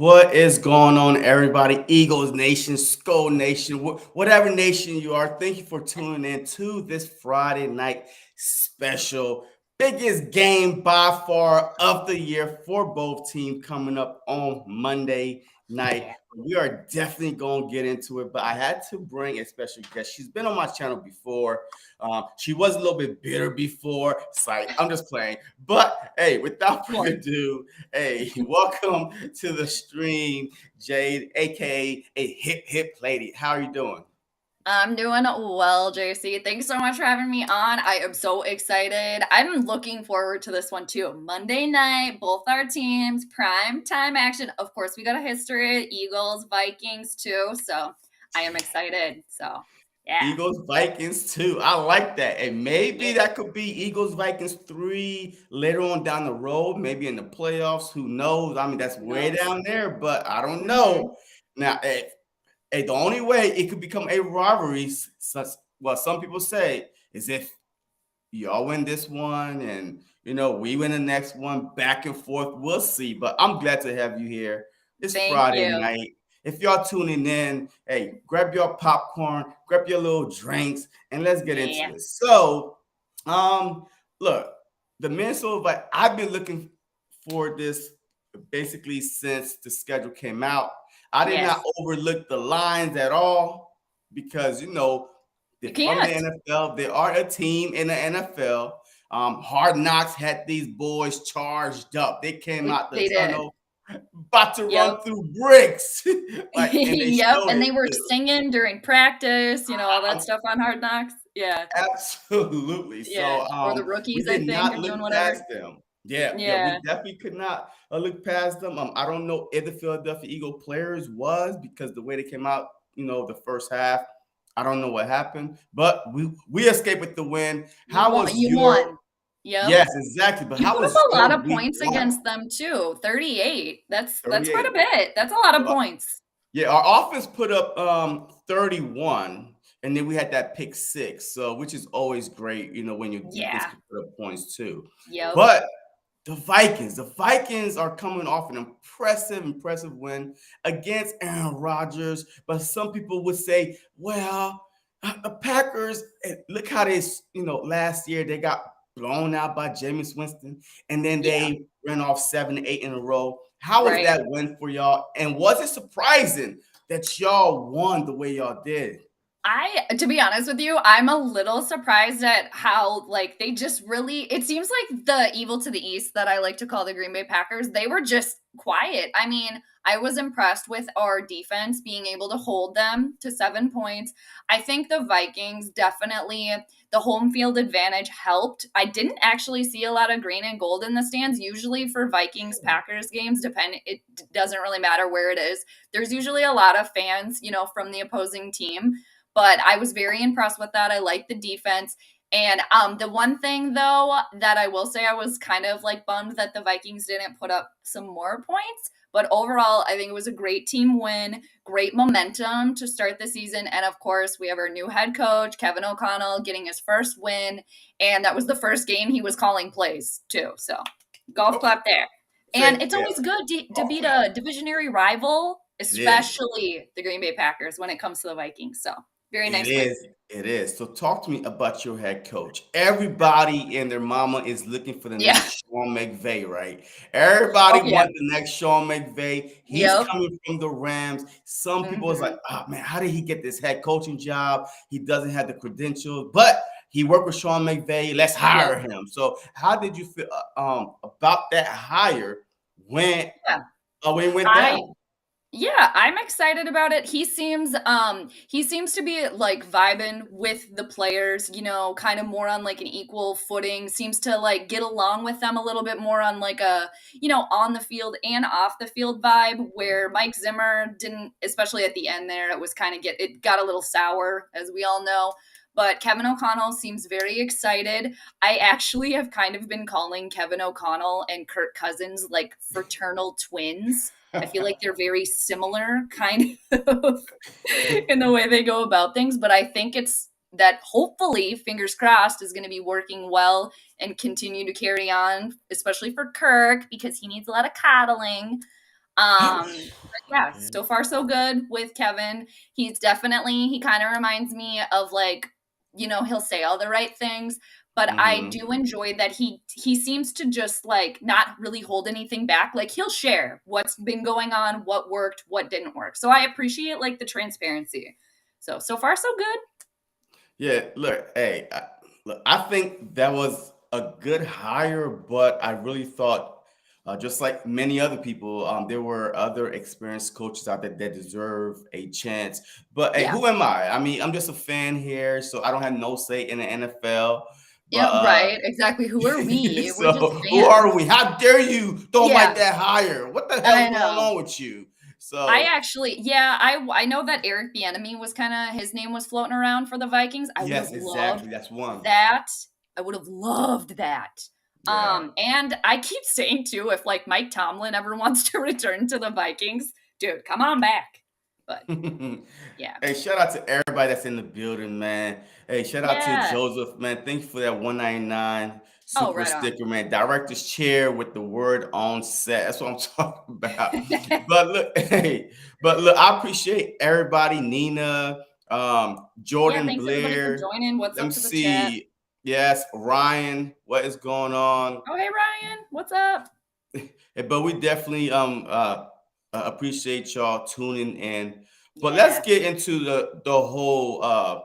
What is going on, everybody? Eagles Nation, Skull Nation, whatever nation you are, thank you for tuning in to this Friday night special. Biggest game by far of the year for both teams coming up on Monday night. Yeah. We are definitely going to get into it, but I had to bring a special guest. She's been on my channel before. She was a little bit bitter before. It's like, I'm just playing. But hey, without further ado, hey, welcome to the stream, Jade, aka a hip lady. How are you doing? I'm doing well, JC. Thanks so much for having me on. I am so excited. I'm looking forward to this one too. Monday night, both our teams, prime time action. Of course, we got a history, Eagles, Vikings too. So I am excited. So yeah. Eagles Vikings too. I like that. And maybe Yeah. that could be Eagles Vikings 3 later on down the road, maybe in the playoffs. Who knows? I mean, that's Who way knows? down there, but I don't Mm-hmm. know. Now, hey, the only way it could become a rivalry, such well, some people say, is if y'all win this one and we win the next one, back and forth. We'll see. But I'm glad to have you here. It's Thank Friday you. night. If y'all tuning in, hey, grab your popcorn, grab your little drinks, and let's get into Yeah. it. So, um, look, the Minnesota Vikings, I've been looking for this basically since the schedule came out. I did not Yes. overlook the lines at all because You they're from the can't. NFL. They are a team in the NFL. Hard Knocks had these boys charged up. They came out the They did. tunnel about to Yep. run through bricks, and they Yep. showed And it they were too. singing during practice, all that Um, stuff on Hard Knocks. Yeah. Absolutely. Yeah. So Or the we rookies, I did think, not are doing look whatever. past them. Yeah, we Yeah. definitely could not look past them. I don't know if the Philadelphia Eagle players was because the way they came out, the first half. I don't know what happened, but we escaped with the win. You How won. was You your won. Yep. Yes, exactly. But You how put up was a lot your of week points one? against them too. 38. That's quite a 38. bit. That's a lot of Uh, points. Yeah, our offense put up 31, and then we had that pick six, so which is always great, when your defense Yeah. can put up points too. Yep. But the Vikings are coming off an impressive win against Aaron Rodgers. But some people would say, well, the Packers, look how they, last year they got blown out by Jameis Winston, and then Yeah. they ran off 7-8 in a row. How was Right. that win for y'all? And was it surprising that y'all won the way y'all did? To be honest with you, I'm a little surprised at how, they just really, it seems like the evil to the east that I like to call the Green Bay Packers, they were just quiet. I mean, I was impressed with our defense being able to hold them to 7 points. I think the Vikings definitely, the home field advantage helped. I didn't actually see a lot of green and gold in the stands. Usually for Vikings Packers games, it doesn't really matter where it is. There's usually a lot of fans, from the opposing team, but I was very impressed with that. I like the defense. And the one thing though that I will say, I was kind of bummed that the Vikings didn't put up some more points. But overall, I think it was a great team win, great momentum to start the season. And of course, we have our new head coach, Kevin O'Connell, getting his first win. And that was the first game he was calling plays too. So golf Okay. clap there. So And it's yeah, always good to golf beat clap. a divisionary rival, It is. especially the Green Bay Packers when it comes to the Vikings. So very It nice win. is. It is. So talk to me about your head coach. Everybody and their mama is looking for the Yeah. next Sean McVay, right? Everybody Oh, yeah. wants the next Sean McVay. He's Yep. coming from the Rams. Some people is like, Mhm. oh man, how did he get this head coaching job? He doesn't have the credentials, but he worked with Sean McVay. Let's Yep. hire him. So how did you feel about that hire when Yeah. when it went I down? Yeah, I'm excited about it. He seems to be vibing with the players, kind of more on an equal footing, seems to get along with them a little bit more on on the field and off the field vibe, where Mike Zimmer didn't, especially at the end there, it got a little sour, as we all know. But Kevin O'Connell seems very excited. I actually have kind of been calling Kevin O'Connell and Kirk Cousins fraternal twins. I feel like they're very similar, kind of, in the way they go about things. But I think it's that, hopefully, fingers crossed, is going to be working well and continue to carry on, especially for Kirk, because he needs a lot of coddling. But yeah, so far so good with Kevin. He kind of reminds me of like, he'll say all the right things, but I Mm-hmm. do enjoy that he seems to just like not really hold anything back. Like he'll share what's been going on, what worked, what didn't work. So I appreciate like the transparency. So far so good. Yeah, look, hey, look, I think that was a good hire, but I really thought, just like many other people, there were other experienced coaches out there that deserve a chance. But hey, Yeah. who am I? I mean, I'm just a fan here, so I don't have no say in the NFL. But Yeah, right. Exactly. Who are we? We're just so who are fans. we? How dare you don't Yeah, like that hire? What the hell's I going know. on with you? I So actually, yeah, I know that Eric Bieniemy was kind of his name was floating around for the Vikings. I would have yes, loved exactly. That's one. that. I would have loved that. Yeah. And I keep saying too, if like Mike Tomlin ever wants to return to the Vikings, dude, come on back. But yeah, Hey, shout out to everybody that's in the building, man. Hey, shout out to yeah. Joseph, man. Thank you for that 199 Oh, super right on. sticker, man. Director's chair with the word on set. That's what I'm talking about. But look, hey, but look, I appreciate everybody. Nina, Yeah, Jordan thanks everybody for Blair. joining. What's Let me up to the chat? see. Yes, Ryan, what is going on? Oh, hey Ryan, what's up? But we definitely appreciate y'all tuning in. But let's Yeah. get into the whole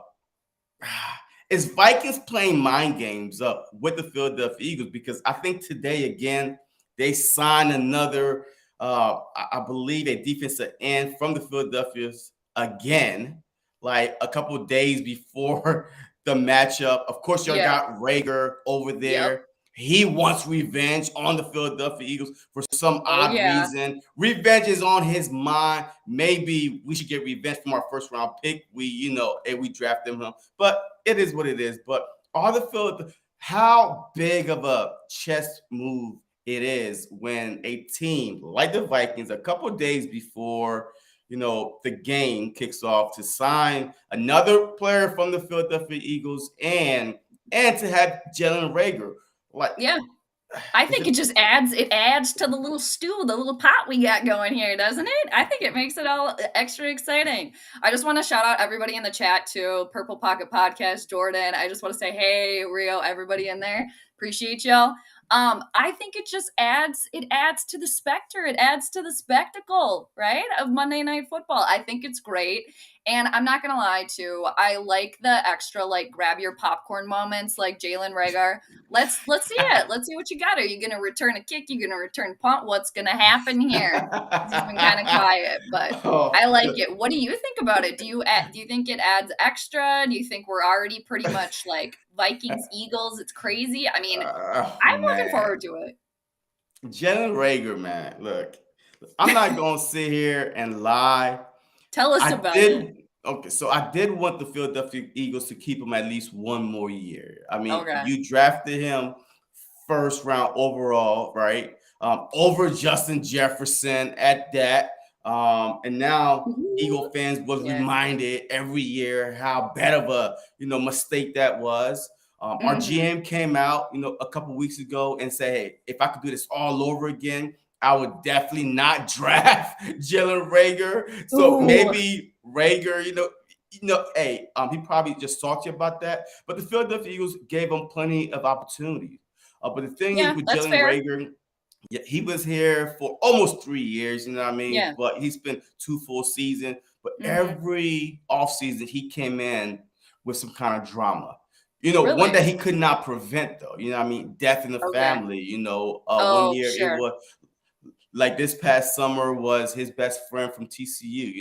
is Vikings playing mind games up with the Philadelphia Eagles, because I think today again they signed another I believe a defensive end from the Philadelphia's again, like a couple of days before the matchup. Of course, y'all Yeah. got Rager over Yep. there. He wants revenge on the Philadelphia Eagles for some Oh odd yeah. reason. Revenge is on his mind. Maybe we should get revenge from our first round pick. And we drafted him. But it is what it is. But all the Philadelphia, how big of a chess move it is when a team like the Vikings, a couple of days before the game kicks off, to sign another player from the Philadelphia Eagles and to have Jalen Rager. Like, Yeah. I is think it? it adds to the little stew, the little pot we got going here, doesn't it? I think it makes it all extra exciting. I just want to shout out everybody in the chat too. Purple Pocket Podcast, Jordan. I just want to say, hey, Rio, everybody in there. Appreciate y'all. I think it adds to the specter, it adds to the spectacle, right? Of Monday Night Football. I think it's great. And I'm not gonna lie too, I like the extra like grab your popcorn moments like Jalen Rager. Let's see it. Let's see what you got. Are you gonna return a kick? You gonna return a punt? What's gonna happen here? He's been kind of quiet, but Oh, I like it. What do you think about it? Do you think it adds extra? Do you think we're already pretty much like Vikings Eagles? It's crazy. I mean, I'm looking forward man. to it. Jalen Rager, man. Look, I'm not gonna sit here and lie. Tell us I about it. did okay, so I did want the Philadelphia Eagles to keep him at least one more year. I mean, Okay. you drafted him first round overall, right? Over Justin Jefferson at that. And now Ooh. Eagle fans was Yeah. reminded every year how bad of a mistake that was. Our Mm-hmm. GM came out, a couple weeks ago and said, "Hey, if I could do this all over again, I would definitely not draft Jalen Rager." So Ooh. maybe Rager, hey, he probably just talked to you about that. But the Philadelphia Eagles gave him plenty of opportunities. But the thing is Yeah, with that's Jalen fair. Rager, yeah, he was here for almost 3 years, you know what I mean? Yeah. But he spent two full seasons. But Mm-hmm. every offseason, he came in with some kind of drama. One Really? that he could not prevent, though. You know what I mean? Death in the Okay. family. One Oh, year it sure. was like this past summer was his best friend from TCU.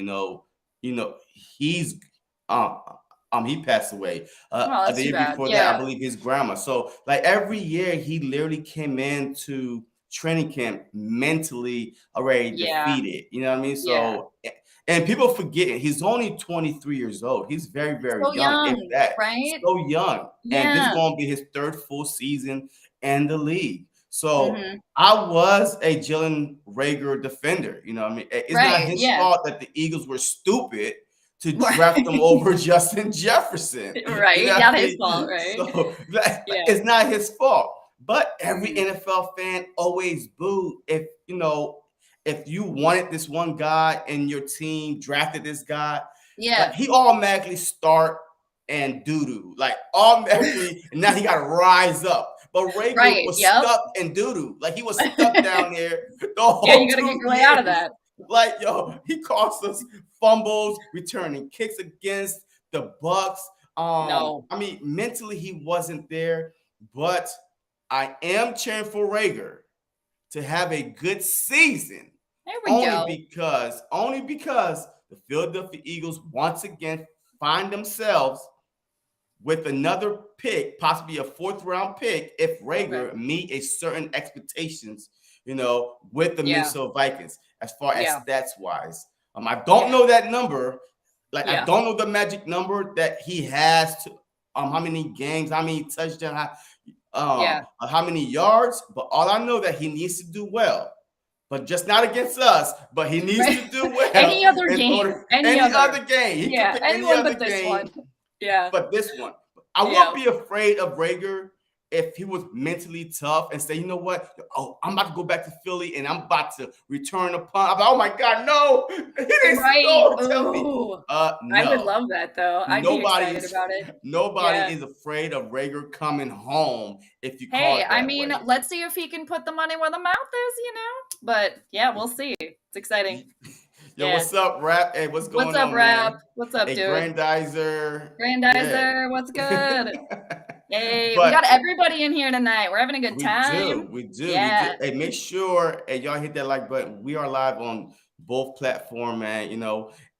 He's um he passed away. Oh, The that's too year bad. before that, I Yeah. believe his grandma. So like every year, he literally came into training camp mentally already Yeah. defeated. You know what I mean? Yeah. So and people forget he's only 23 years old. He's very, very So young, if young, that. right? So young. And this is Yeah. going to be his third full season in the league. So Mhm. I was a Jalen Rager defender. You know what I mean? It's not Right, his yeah. fault that the Eagles were stupid to draft him Right. over Justin Jefferson. You know Right, what not I his mean? fault, right? So Yeah. it's not his fault. But every Mhm. NFL fan always booed if you wanted this one guy in your team, drafted this guy, like Yeah. he automatically start and doo-doo. Like automatically, and now he gotta rise up. But Rager Right. was Yep. stuck in doo-doo. Like he was stuck down there the Yeah, you whole got to get 2 your way out of years. that. Like, yo, he cost us fumbles, returning kicks against the Bucks. No. I mean, mentally he wasn't there, but I am cheering for Rager to have a good season. There we go. Only because the Philadelphia Eagles once again find themselves with another pick, possibly a fourth round pick, if Rager meet a certain expectations, with the Minnesota Vikings as far as stats wise. I don't know that number. Like I don't know the magic number that he has to how many games, how many touchdowns, how many yards, but all I know that he needs to do well. But just not against us, but he needs to do well. Any other game. Any other game. He can pick any anyone other but this game. one. Yeah. But this one. I won't be afraid of Rager if he was mentally tough and say, you know what? Oh, I'm about to go back to Philly and I'm about to return a punt. I'm like, oh my God, no. He didn't tell me. No. I would love that though. I'd be excited about it. Nobody is afraid of Rager coming home if you call it that I mean, way. let's see if he can put the money where the mouth is, But yeah, we'll see. It's exciting. Yo, what's up, Rap? Hey, what's going on, What's up, Rap? man? What's up, dude? Grandizer. What's good? Hey, we got everybody in here tonight. We're having a good time. We do. Hey, make sure y'all hit that like button. We are live on both platforms, man.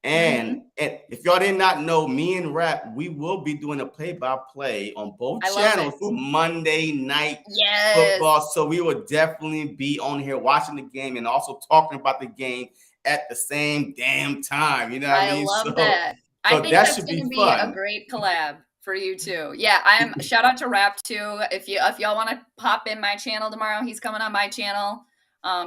And if y'all did not know, me and Rap, we will be doing a play-by-play on both channels for Monday Night Football. So we will definitely be on here watching the game and also talking about the game at the same damn time. You know what I mean? I love that. I think that that's going to be a great collab for you too. Yeah, I'm shout out to Rap too. If y'all want to pop in my channel tomorrow, he's coming on my channel.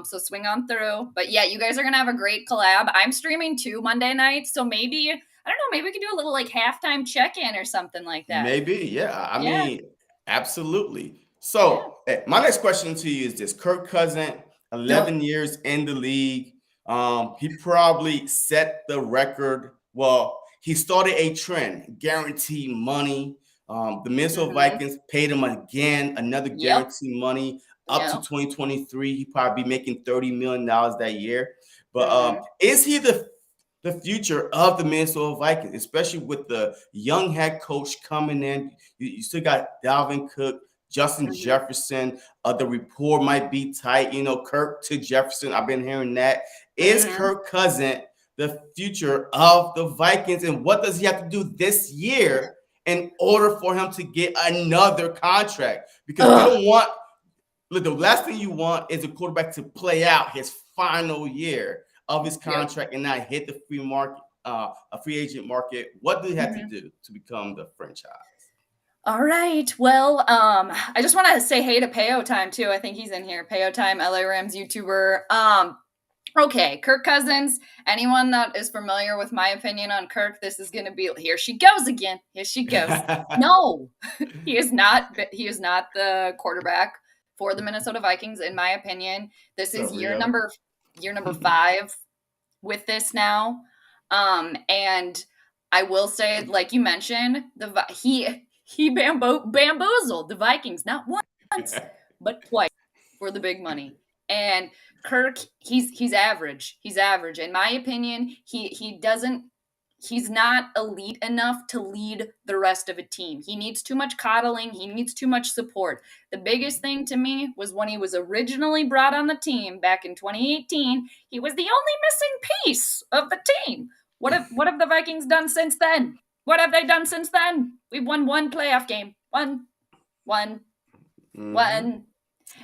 So swing on through. But yeah, you guys are gonna have a great collab. I'm streaming too Monday night, so maybe I don't know, maybe we could do a little like halftime check-in or something like that. Maybe, yeah. I mean, absolutely. So my next question to you is this: Kirk Cousins, 11 years in the league. He probably set the record. Well, he started a trend, guaranteed money. The Minnesota Vikings paid him again, another guaranteed money up to 2023. He probably be making $30 million that year. But is he the future of the Minnesota Vikings, especially with the young head coach coming in? You still got Dalvin Cook, Justin Jefferson. The report might be tight. Kirk to Jefferson. I've been hearing that. Is Kirk Cousins the future of the Vikings, and what does he have to do this year in order for him to get another contract? Because you don't want the last thing you want is a quarterback to play out his final year of his contract and not hit the free agent market. What do you have to do to become the franchise? All right. Well, I just want to say hey to Payo Time too. I think he's in here. Payo Time, LA Rams YouTuber. Okay, Kirk Cousins. Anyone that is familiar with my opinion on Kirk, this is going to be here she goes again. Here she goes. No, he is not. He is not the quarterback for the Minnesota Vikings, in my opinion. This is year number 5 with this now. And I will say, like you mentioned, he bamboozled the Vikings not once but twice for the big money. And Kirk, he's average. He's average. In my opinion, he's not elite enough to lead the rest of a team. He needs too much coddling. He needs too much support. The biggest thing to me was when he was originally brought on the team back in 2018, he was the only missing piece of the team. What have the Vikings done since then? What have they done since then? We've won one playoff game. One.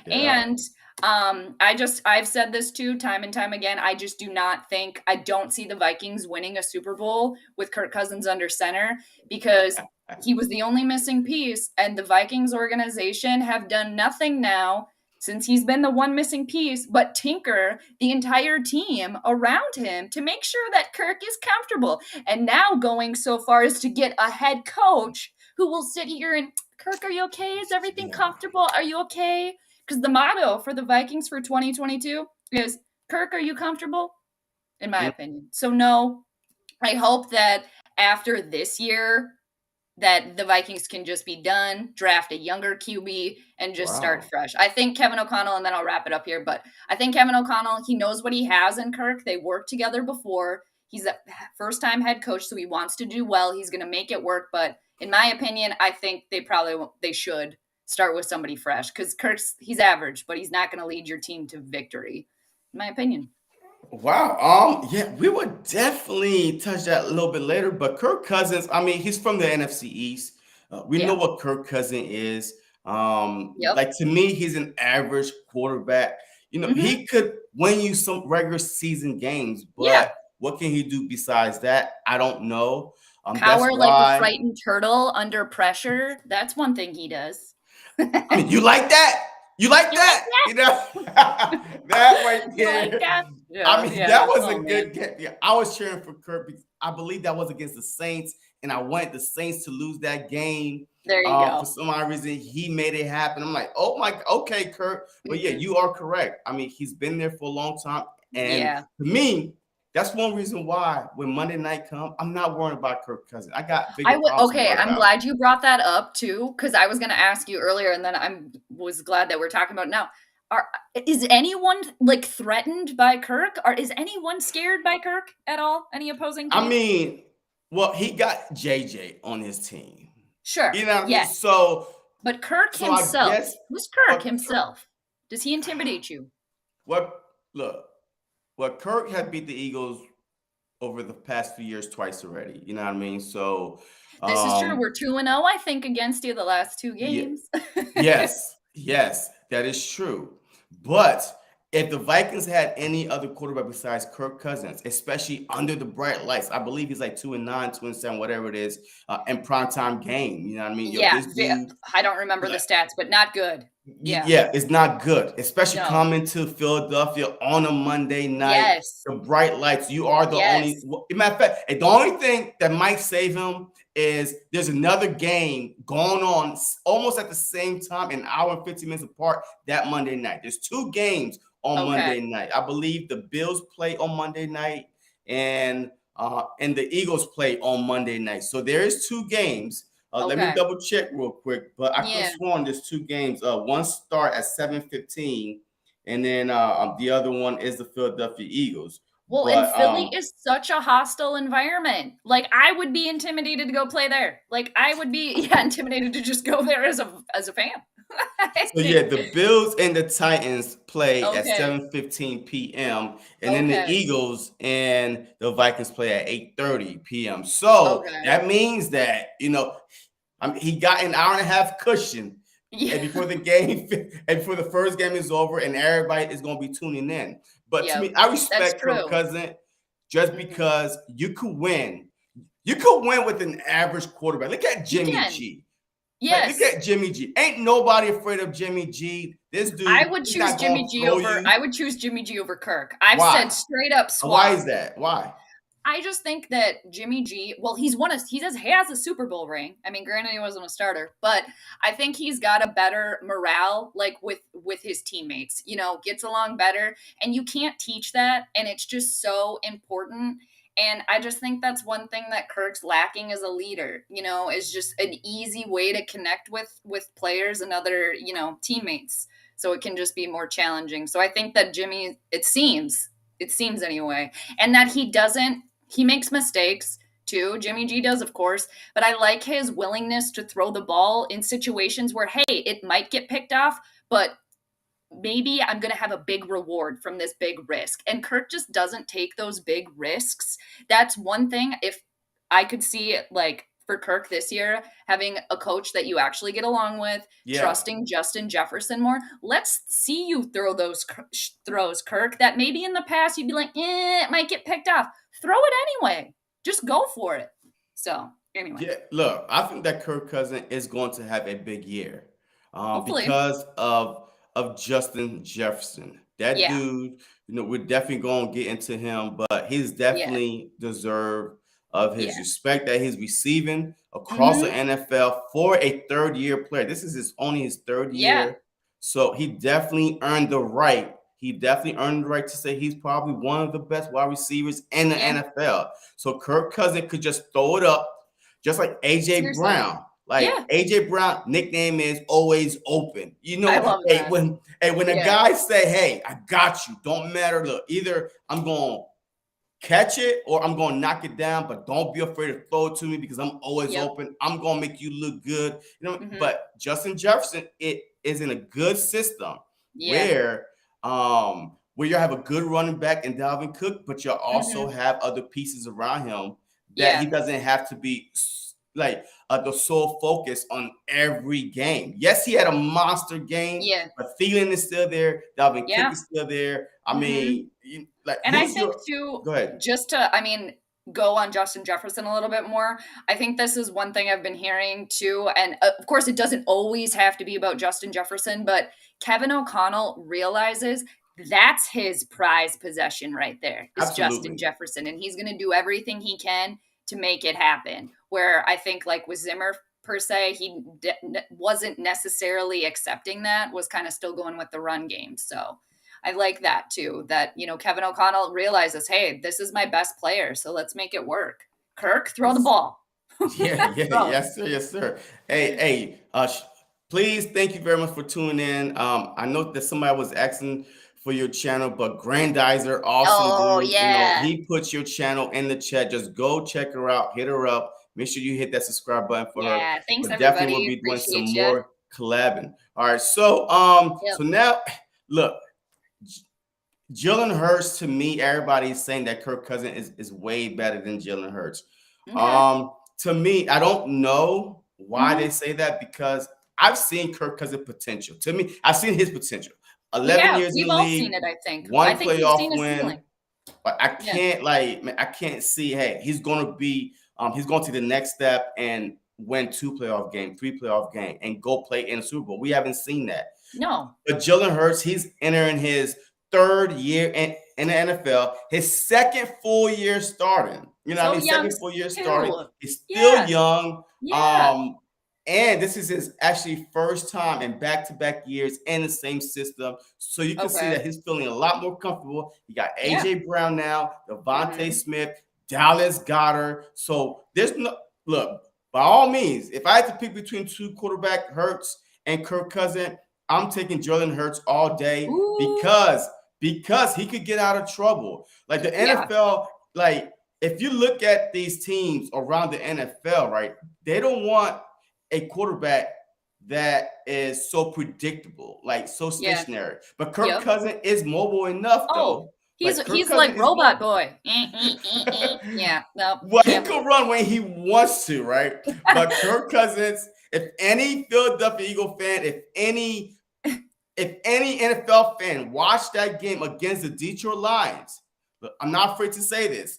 And I've said this too time and time again. I just I don't see the Vikings winning a Super Bowl with Kirk Cousins under center because he was the only missing piece, and the Vikings organization have done nothing now since he's been the one missing piece, but tinker the entire team around him to make sure that Kirk is comfortable. And now going so far as to get a head coach who will sit here and, Kirk, are you okay? Is everything comfortable? Are you okay? Because the motto for the Vikings for 2022 is Kirk, are you comfortable? In my opinion. So no, I hope that after this year that the Vikings can just be done, draft a younger QB, and just start Wow. fresh. I think Kevin O'Connell, and then I'll wrap it up here, but I think Kevin O'Connell, he knows what he has in Kirk. They worked together before. He's a first-time head coach, so he wants to do well. He's going to make it work, but in my opinion, I think they should start with somebody fresh because he's average, but he's not going to lead your team to victory, in my opinion. Wow. Yeah, we would definitely touch that a little bit later. But Kirk Cousins, I mean, he's from the NFC East. We know Yeah. what Kirk Cousins is. Yep. Like to me, he's an average quarterback. Mm-hmm. He could win you some regular season games, Yeah. but what can he do besides that? I don't know. That's Cower like a why. frightened turtle under pressure. That's one thing he does. I mean, you like that? You like You like that? That right You like there. that? I Yeah, mean, yeah. that was a Oh, good man. game. Yeah, I was cheering for Kirk because I believe that was against the Saints, and I wanted the Saints to lose that game. There you For go. some odd reason, he made it happen. I'm like, oh my, okay, Kirk. But yeah, you are correct. I mean, he's been there for a long time, and Yeah. to me, that's one reason why when Monday night comes, I'm not worried about Kirk Cousins. I got bigger I would problems to okay, worry I'm about. glad you brought that up too, because I was gonna ask you earlier, and then was glad that we're talking about it now. Are is anyone like threatened by Kirk? Or is anyone scared by Kirk at all? Any opposing I team? mean, well, he got JJ on his team. Sure. You know what I mean? Yes. But Kirk So I himself, guess who's Kirk what himself? Does he intimidate you? what look what Kirk had beat the Eagles over the past few years twice already. You know what I mean? So This is true. um We're 2-0, I think, against you the last 2 yeah, games. yes, that is true. But if the Vikings had any other quarterback besides Kirk Cousins, especially under the bright lights, I believe he's like 2-9, 2-7, whatever it is, in primetime game. You know what I mean? Yo, Yeah, this dude, I don't remember the stats, but not good. Yeah. yeah, it's not good, especially No. coming to Philadelphia on a Monday night. Yes. The bright lights. You are the only. Yes. Matter of fact, the only thing that might save him is there's another game going on almost at the same time, an hour and 15 minutes apart that Monday night. There's two games on Okay. Monday night. I believe the Bills play on Monday night, and the Eagles play on Monday night. So there is two games. Let me Okay. double check real quick, but I could have Yeah. sworn there's two games. One start at 7:15, and then the other one is the Philadelphia Eagles. Well, and But Philly is such a hostile environment. Like, I would be intimidated to go play there. Like, I would be, yeah, intimidated to just go there as a fan. I so yeah, think. the Bills and the Titans play at Okay. 7:15 p.m. and then the Okay. Eagles and the Vikings play at 8:30 p.m. So Okay. that means that I mean, he got an hour and a half cushion Yeah. and before the game and before the first game is over and everybody is going to be tuning in. But to Yep. me, I That's respect Kirk true. Cousins just Mhm. because you could win. You could win with an average quarterback. Look at You Jimmy can. G. Like, look Yes. at Jimmy G. Ain't nobody afraid of Jimmy G. This I dude, would he's choose not Jimmy going to G throw over you. I would choose Jimmy G over Kirk. I've said Why? straight up Why swap. is that? Why? I just think that Jimmy G, well, he has a Super Bowl ring. I mean, granted he wasn't a starter, but I think he's got a better morale like with his teammates. Gets along better, and you can't teach that, and it's just so important. And I just think that's one thing that Kirk's lacking as a leader, is just an easy way to connect with players and other, teammates. So it can just be more challenging. So I think that Jimmy, it seems anyway, and that he makes mistakes too. Jimmy G does, of course, but I like his willingness to throw the ball in situations where, hey, it might get picked off, but maybe I'm going to have a big reward from this big risk. And Kirk just doesn't take those big risks. That's one thing. If I could see, like, for Kirk this year, having a coach that you actually get along with, Yeah. trusting Justin Jefferson more. Let's see you throw those throws, Kirk, that maybe in the past you'd be like, it might get picked off. Throw it anyway. Just go for it. So, anyway, Yeah, look, I think that Kirk Cousins is going to have a big year, hopefully. because of Justin Jefferson. That Yeah. dude, we're definitely going to get into him, but he's Yeah. definitely deserved of his Yeah. respect that he's receiving across the Mm-hmm. NFL for a third year player. This is only his third Yeah. year, so he definitely earned the right. he definitely earned the right to say he's probably one of the best wide receivers in the Yeah. NFL. So Kirk Cousins could just throw it up, just like AJ Seriously. Brown. Like Yeah. AJ Brown nickname is always open. You I know, love hey, that. when a Yeah. guy say, "Hey, I got you," don't matter. Look, either I'm going catch it or I'm going to knock it down, but don't be afraid to throw it to me because I'm always Yep. open. I'm going to make you look good. You know, Mhm. but Justin Jefferson, it is in a good system Yeah. where you have a good running back in Dalvin Cook, but you also Mhm. have other pieces around him that he Yeah. doesn't have to be like the sole focus on every game. Yes, he had a monster game, Yeah. but Thielen is still there. Dalvin Cook Yeah. is still there. I Mhm. mean, like And I who's think your too, go ahead. just to, I mean, go on Justin Jefferson a little bit more. I think this is one thing I've been hearing too. And of course, it doesn't always have to be about Justin Jefferson, but Kevin O'Connell realizes that's his prize possession right there is Justin Absolutely. Jefferson. And he's going to do everything he can to make it happen. Where I think, like with Zimmer, per se, he wasn't necessarily accepting that, was kind of still going with the run game. So I like that too. That, Kevin O'Connell realizes, hey, this is my best player, so let's make it work. Kirk, throw the Yes. ball. Yeah, yeah, Throw it. yes, sir, yes, sir. Hey, please, thank you very much for tuning in. I know that somebody was asking for your channel, but Grandizer, awesome Oh dude. You know, yeah. he puts your channel in the chat. Just go check her out, hit her up. Make sure you hit that subscribe button for her. Yeah. Thanks But definitely we'll everybody. be doing some Appreciate you. more collabing. All right, so Yep. so now look, Jalen Hurts, to me, everybody's saying that Kirk Cousins is way better than Jalen Hurts. Okay. To me, I don't know why they Hmm. say that because I've seen Kirk Cousins' potential. To me, I've seen his potential. We 11 have. years in We've the all seen league, it, I think. I one think we've seen playoff a win. ceiling. But I Yeah. can't I can't see, hey, he's going to the next step and win 2 playoff games, 3 playoff game, and go play in the Super Bowl. We haven't seen that. No. But Jalen Hurts, he's entering his third year in the NFL, his second full year starting. You know what I So mean? young Second full year starting. too. He's still Yeah. young. Yeah. And this is his actually first time in back-to-back years in the same system. So you can see Okay. that he's feeling a lot more comfortable. You got Yeah. AJ Brown now, Devontae Hmm. Smith, Dallas Goedert. So there's no look, by all means, if I had to pick between two quarterback, Hurts and Kirk Cousins, I'm taking Jalen Hurts all day Ooh. because he could get out of trouble. Like the Yeah. NFL, like if you look at these teams around the NFL, right, they don't want a quarterback that is so predictable, like so Yeah. stationary. But Kirk Yep. Cousins is mobile enough, Oh, though. he's Like Kirk he's like Cousins is Robot mobile. Boy. Yeah, no, Well, he can't could move. run when he wants to, right? But Kirk Cousins, if any Philadelphia Eagle fan, if any NFL fan watched that game against the Detroit Lions, but I'm not afraid to say this.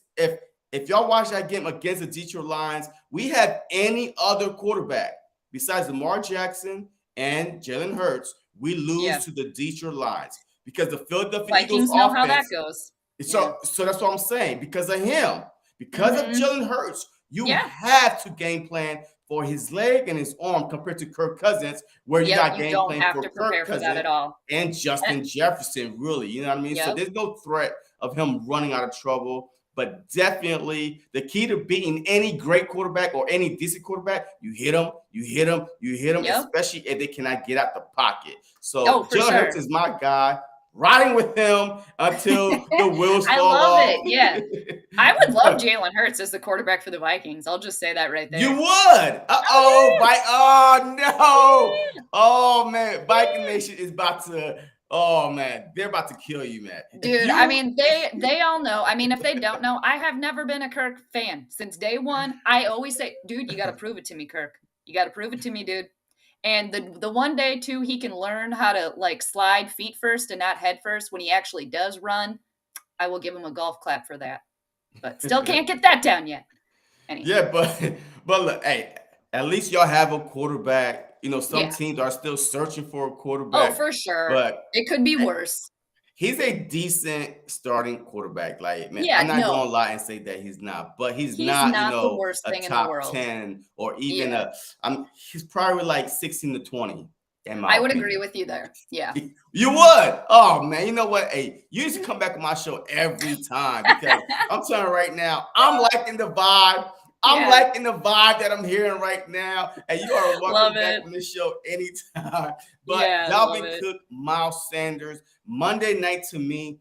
If y'all watch that game against the Detroit Lions, we have any other quarterback besides Lamar Jackson and Jalen Hurts, we lose Yeah, to the Detroit Lions because the Philadelphia Eagles Vikings know how that offense. goes. Yeah. So that's what I'm saying. Because of him, because of Mhm. Jalen Hurts, you Yeah. have to game plan for his leg and his arm compared to Kirk Cousins, where you Yep, got you game don't plan have for to prepare Kirk for that Cousins at all. and Eh, Justin Jefferson, really. You know what I mean? So yep. there's no threat of him running out of trouble. But definitely the key to beating any great quarterback or any decent quarterback, you hit them, you hit them, you hit them, Yep. especially if they cannot get out the pocket. Oh, So for Jalen Hurts sure. is my guy, riding with him until the wheels I fall love off. it. Yeah. I would love But Jalen Hurts as the quarterback for the Vikings. I'll just say that right you there. would. Oh Oh no. yeah. Oh man. Viking Yeah. Nation is about to. Oh man, they're about to kill you, man. If Dude, I you mean, they all know. I mean, if they don't know, I have never been a Kirk fan since day one. I always say, dude, you got to prove it to me, Kirk. You got to prove it to me, dude. And the one day too, he can learn how to like slide feet first and not head first when he actually does run. I will give him a golf clap for that. But still can't get that down yet. Anywho, Yeah, but look, hey, at least y'all have a quarterback. You know, some yeah. teams are still searching for a Oh, quarterback, for sure. but It could be worse. he's a decent starting quarterback. Like, man, Yeah, I'm not no. gonna lie and say that he's not, but he's He's not, not the worst a thing in the top world. 10 or even Yeah. he's probably like 16 to 20. in my I would agree opinion. with you there. Yeah. You would. Oh man, you know what? Hey, you used to come back on my show every time because I'm telling you right now, I'm liking the vibe. I'm Yeah. liking the vibe that I'm hearing right now. And you are welcome Love back it. on this show anytime. But Yeah, love Dalvin it. Cook, Miles Sanders, Monday night to me,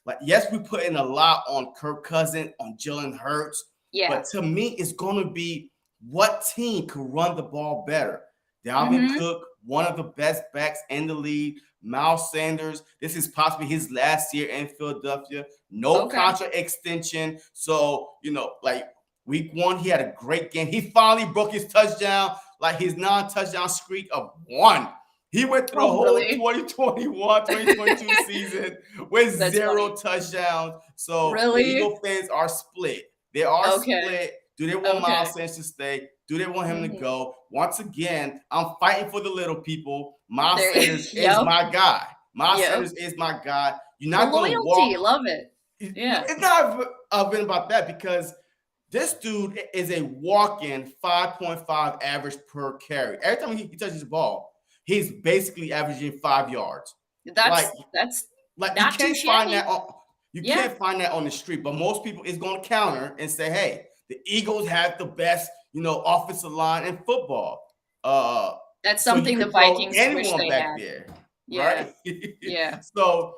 like yes, we put in a lot on Kirk Cousins, on Jalen Hurts, Yeah. but to me, it's going to be what team could run the ball better. Dalvin Mhm. Cook, one of the best backs in the league. Miles Sanders, this is possibly his last year in Philadelphia. No Okay. contract extension. So, like week one, he had a great game. He finally broke his touchdown, like his non-touchdown streak of one. He went through the Oh, whole really? 2021, 2022 season with That's zero funny. touchdowns. So the Really? Eagle fans are split. They are Okay. split. Do they want Okay. Miles Sanders to stay? Do they want him to Mhm. go? Once again, I'm fighting for the little people. Miles There Sanders is Yep. my guy. Miles Yep. Sanders is my guy. You're The not going to loyalty, walk. love it. Yeah. It's not been about that because this dude is a walk-in 5.5 average per carry. Every time he touches the ball, he's basically averaging 5 yards. Like That's like you not too can't find shabby. that on you Yeah. can't find that on the street. But most people is going to counter and say, "Hey, the Eagles have the best, offensive line in football." That's So you something the could throw Vikings wish anyone they back had. there, Yeah. right? Yeah. So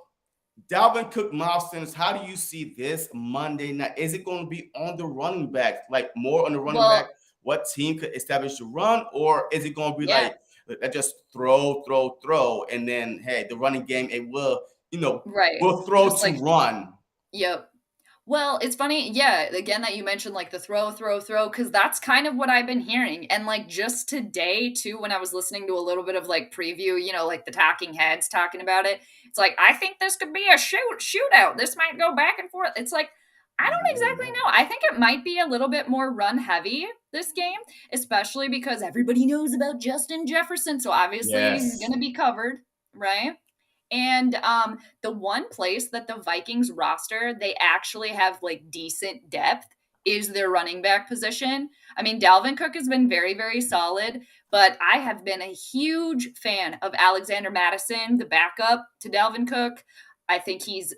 Dalvin Cook, Miles Sanders, how do you see this Monday night? Is it going to be on the running back, like more on the running back? Well, What team could establish the run, or is it going to be yeah. like just throw, and then hey, the running game it will, Right. will throw Just to like run. Yep. Well, it's funny, yeah, again, that you mentioned, like, the throw, because that's kind of what I've been hearing, and, like, just today, too, when I was listening to a little bit of, like, preview, like, the talking heads talking about it, it's like, "I think this could be a shootout. This might go back and forth." It's like, I don't Yeah, exactly yeah. know. I think it might be a little bit more run heavy this game, especially because everybody knows about Justin Jefferson, so obviously he's Yes. gonna be covered, right? And the one place that the Vikings roster, they actually have like decent depth is their running back position. I mean, Dalvin Cook has been very, very solid, but I have been a huge fan of Alexander Madison, the backup to Dalvin Cook. I think he's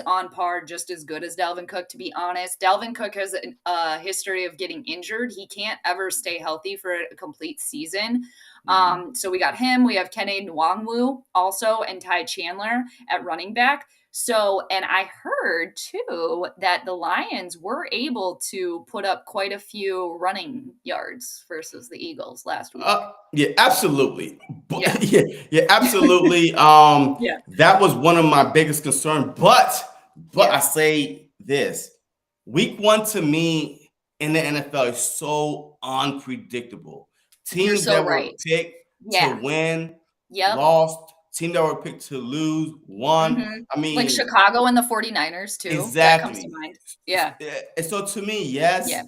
on par just as good as Dalvin Cook, to be honest. Dalvin Cook has a history of getting injured. He can't ever stay healthy for a complete season. Mhm. So we got him. We have Kene Nwangwu also and Ty Chandler at running back. So, and I heard too that the Lions were able to put up quite a few running yards versus the Eagles last week. Yeah, absolutely. Yeah. Yeah, absolutely. Yeah. That was one of my biggest concerns. But I Yeah. say this: week one to me in the NFL is so unpredictable. You're Teams so that were right. picked to Yeah. win Yep. lost. Teams that were picked to lose won. Mhm. I Like mean, Chicago and the 49ers too. That comes to exactly. mind. Yeah. And so to me, yes, Yeah.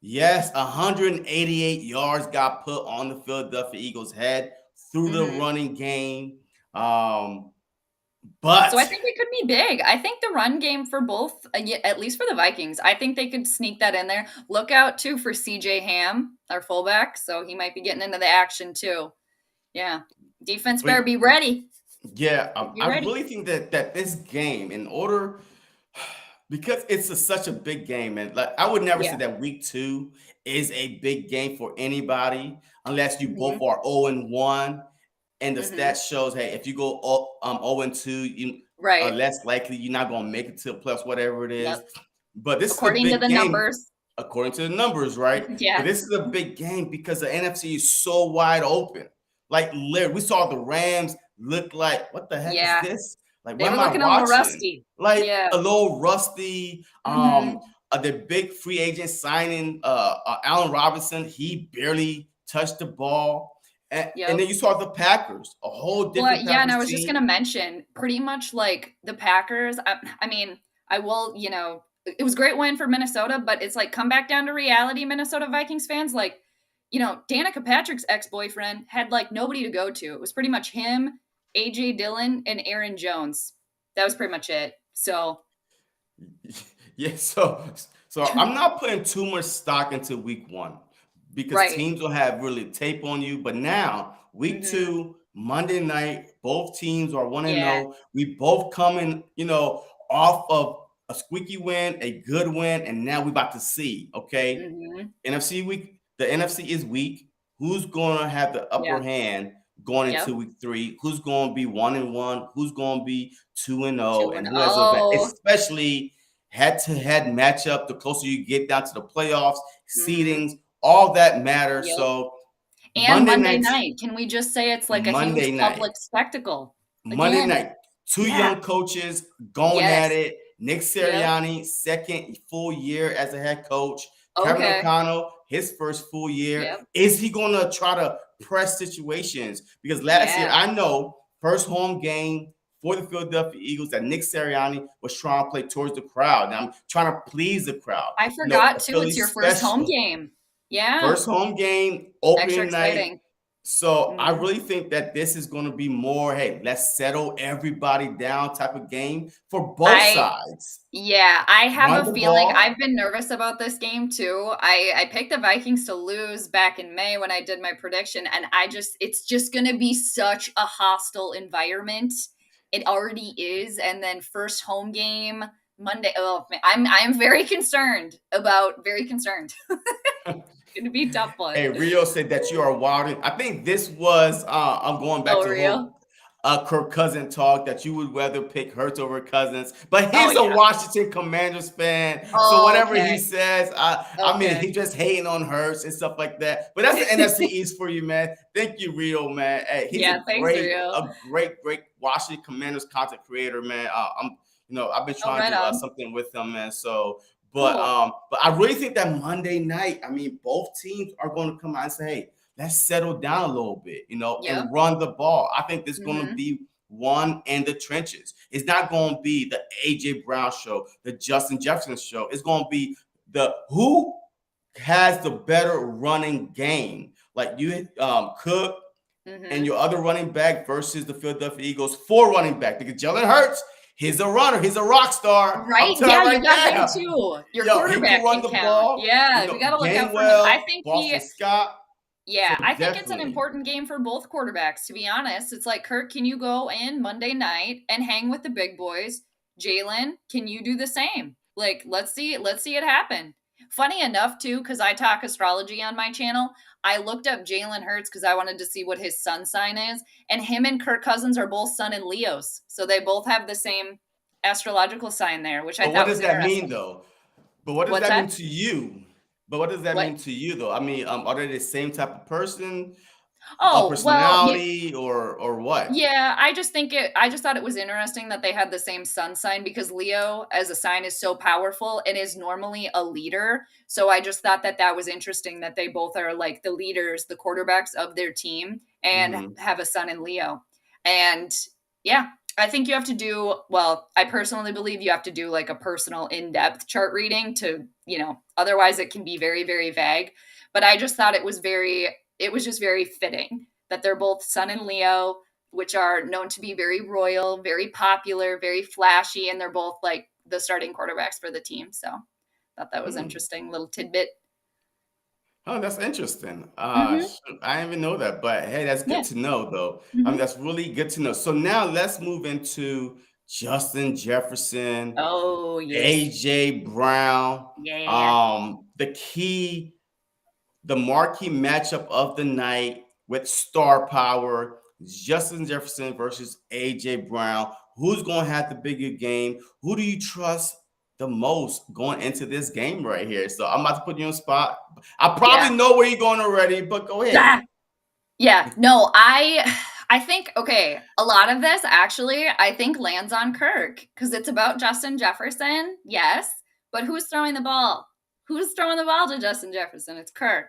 yes, 188 yards got put on the Philadelphia Eagles' head through the Mhm. running game. Um, So I but think it could be big. I think the run game for both, at least for the Vikings, I think they could sneak that in there. Look out too for CJ Ham, our fullback. So he might be getting into the action too. Yeah. Defense but better be ready. yeah, Be I ready. really think that this game, in order, because it's such a big game, and like I would never say Yeah. that week two is a big game for anybody unless you both Mhm. are 0-1. And the Mhm. stats shows, hey, if you go 0-2, you are Right. less likely you're not going to make it to the playoffs, whatever it is. Yep. But this is a According to big the game numbers. according to the numbers, right? But Yeah. this is a big game because the NFC is so wide open. Like, literally, we saw the Rams look like, what the heck is Yeah. this? Like, They what were am I looking a little watching? rusty. Like Yeah. a little rusty. Mhm. The big free agent signing, Allen Robinson, he barely touched the ball. And Yep. then you saw the Packers, a whole Well, different yeah, and I Packers was just team. gonna mention, pretty much like the Packers. I mean, I will, it was a great win for Minnesota, but it's like come back down to reality, Minnesota Vikings fans. Like, Danica Patrick's ex-boyfriend had like nobody to go to. It was pretty much him, AJ Dillon, and Aaron Jones. That was pretty much it. So, Yeah, so I'm not putting too much stock into week one because right. teams will have really tape on you. But now, week Hmm. two, Monday night, both teams are 1 and Yeah. 0. We both coming, off of a squeaky win, a good win, and now we about to see, okay? Hmm. NFC week, the NFC is weak. Who's going to have the upper Yeah. hand going into Yep. week 3? Who's going to be 1-1? Who's going to be 2-0? 2 And and who has a oh. especially head-to-head matchup? The closer you get down to the playoffs, Hmm. seedings, all that matters. Yep. So And Monday Monday nights, night. Can we just say it's like a huge Monday night. public spectacle? Monday Again. night, two Yeah. young coaches going at Yes. it. Nick Yep. Sirianni, second full year as a head coach. Kevin Okay. O'Connell, his first full year. Yep. Is he going to try to press situations? Because last year, Yeah. I know first home game for the Philadelphia Eagles that Nick Sirianni was trying to play towards the crowd. Now I'm trying to please the crowd. I A forgot too, Philly it's your first home special. game. Yeah. First home game, Extra opening night. exciting. So I Mhm. really think that this is going to be more, hey, let's settle everybody down type of game for both I sides. Yeah, I have Run a the feeling ball. I've been nervous about this game too. I picked the Vikings to lose back in May when I did my prediction, and it's just gonna be such a hostile environment. It already is, and then first home game Monday. Oh man, I'm very concerned. It's gonna be a tough one. Hey, Rio said that you are wilding. I think this was, I'm going back Oh, to the real? whole Kirk Cousin talk that you would rather pick Hurts over Cousins. But Oh he's a yeah. Washington Commanders fan. So Oh, whatever he okay. says, I mean, Okay. he just hating on Hurts and stuff like that. But that's the NFC East for you, man. Thank you, Rio, man. Hey, he's Yeah, thanks, Rio. a great Washington Commanders content creator, man. I've been Oh, trying to right do on. something with him, man. So Cool. but I really think that Monday night, I mean, both teams are going to come out and say, hey, let's settle down a little bit, Yep. and run the ball. I think this is going to Mhm. be one in the trenches. It's not going to be the AJ Brown show, the Justin Jefferson show. It's going to be the who has the better running game. Like you, Cook, and Mhm. your other running back versus the Philadelphia Eagles four running back because Jalen Hurts, he's a runner, he's a rock star. I'm Right? telling Yeah, you you right got that now. too. Your Yo, he can quarterback run can the count. ball. Yeah, we gotta look out for him. I Gainwell, think Boston Scott. So I think it's an definitely. important game for both quarterbacks, to be honest. It's like, Kirk, can you go in Monday night and hang with the big boys? Jalen, can you do the same? Like, let's see it happen. Funny enough, too, because I talk astrology on my channel, I looked up Jalen Hurts because I wanted to see what his sun sign is. And him and Kirk Cousins are both sun in Leos. So they both have the same astrological sign there, which I But what thought does was that mean interesting. though? But what does What's that that? mean to you? But what does that What? mean to you though? I mean, are they the same type of person, a Oh, well, personality, or what? yeah, I just thought it was interesting that they had the same sun sign because Leo as a sign is so powerful and is normally a leader. So I just thought that that was interesting that they both are like the leaders, the quarterbacks of their team and Hmm. have a son in Leo. And yeah, I think you have to do, well, I personally believe you have to do like a personal in-depth chart reading to, otherwise it can be very, very vague. But I just thought it was just very fitting that they're both Sun and Leo, which are known to be very royal, very popular, very flashy, and they're both like the starting quarterbacks for the team. So thought that was Hmm. interesting little tidbit. Oh, that's interesting. Mm-hmm. Shoot, I didn't even know that, but hey, that's good Yeah. to know, though. I mean, Mm-hmm. that's really good to know. So now let's move into Justin Jefferson, Oh yes. AJ Brown. Yeah. The marquee matchup of the night with star power, Justin Jefferson versus AJ Brown. Who's going to have the bigger game? Who do you trust the most going into this game right here? So I'm about to put you on the spot. I Yeah. probably know where you're going already, but go ahead. Ah, yeah. No, I think okay, a lot of this actually I think lands on Kirk because it's about Justin Jefferson, yes, but who's throwing the ball? Who's throwing the ball to Justin Jefferson? It's Kirk.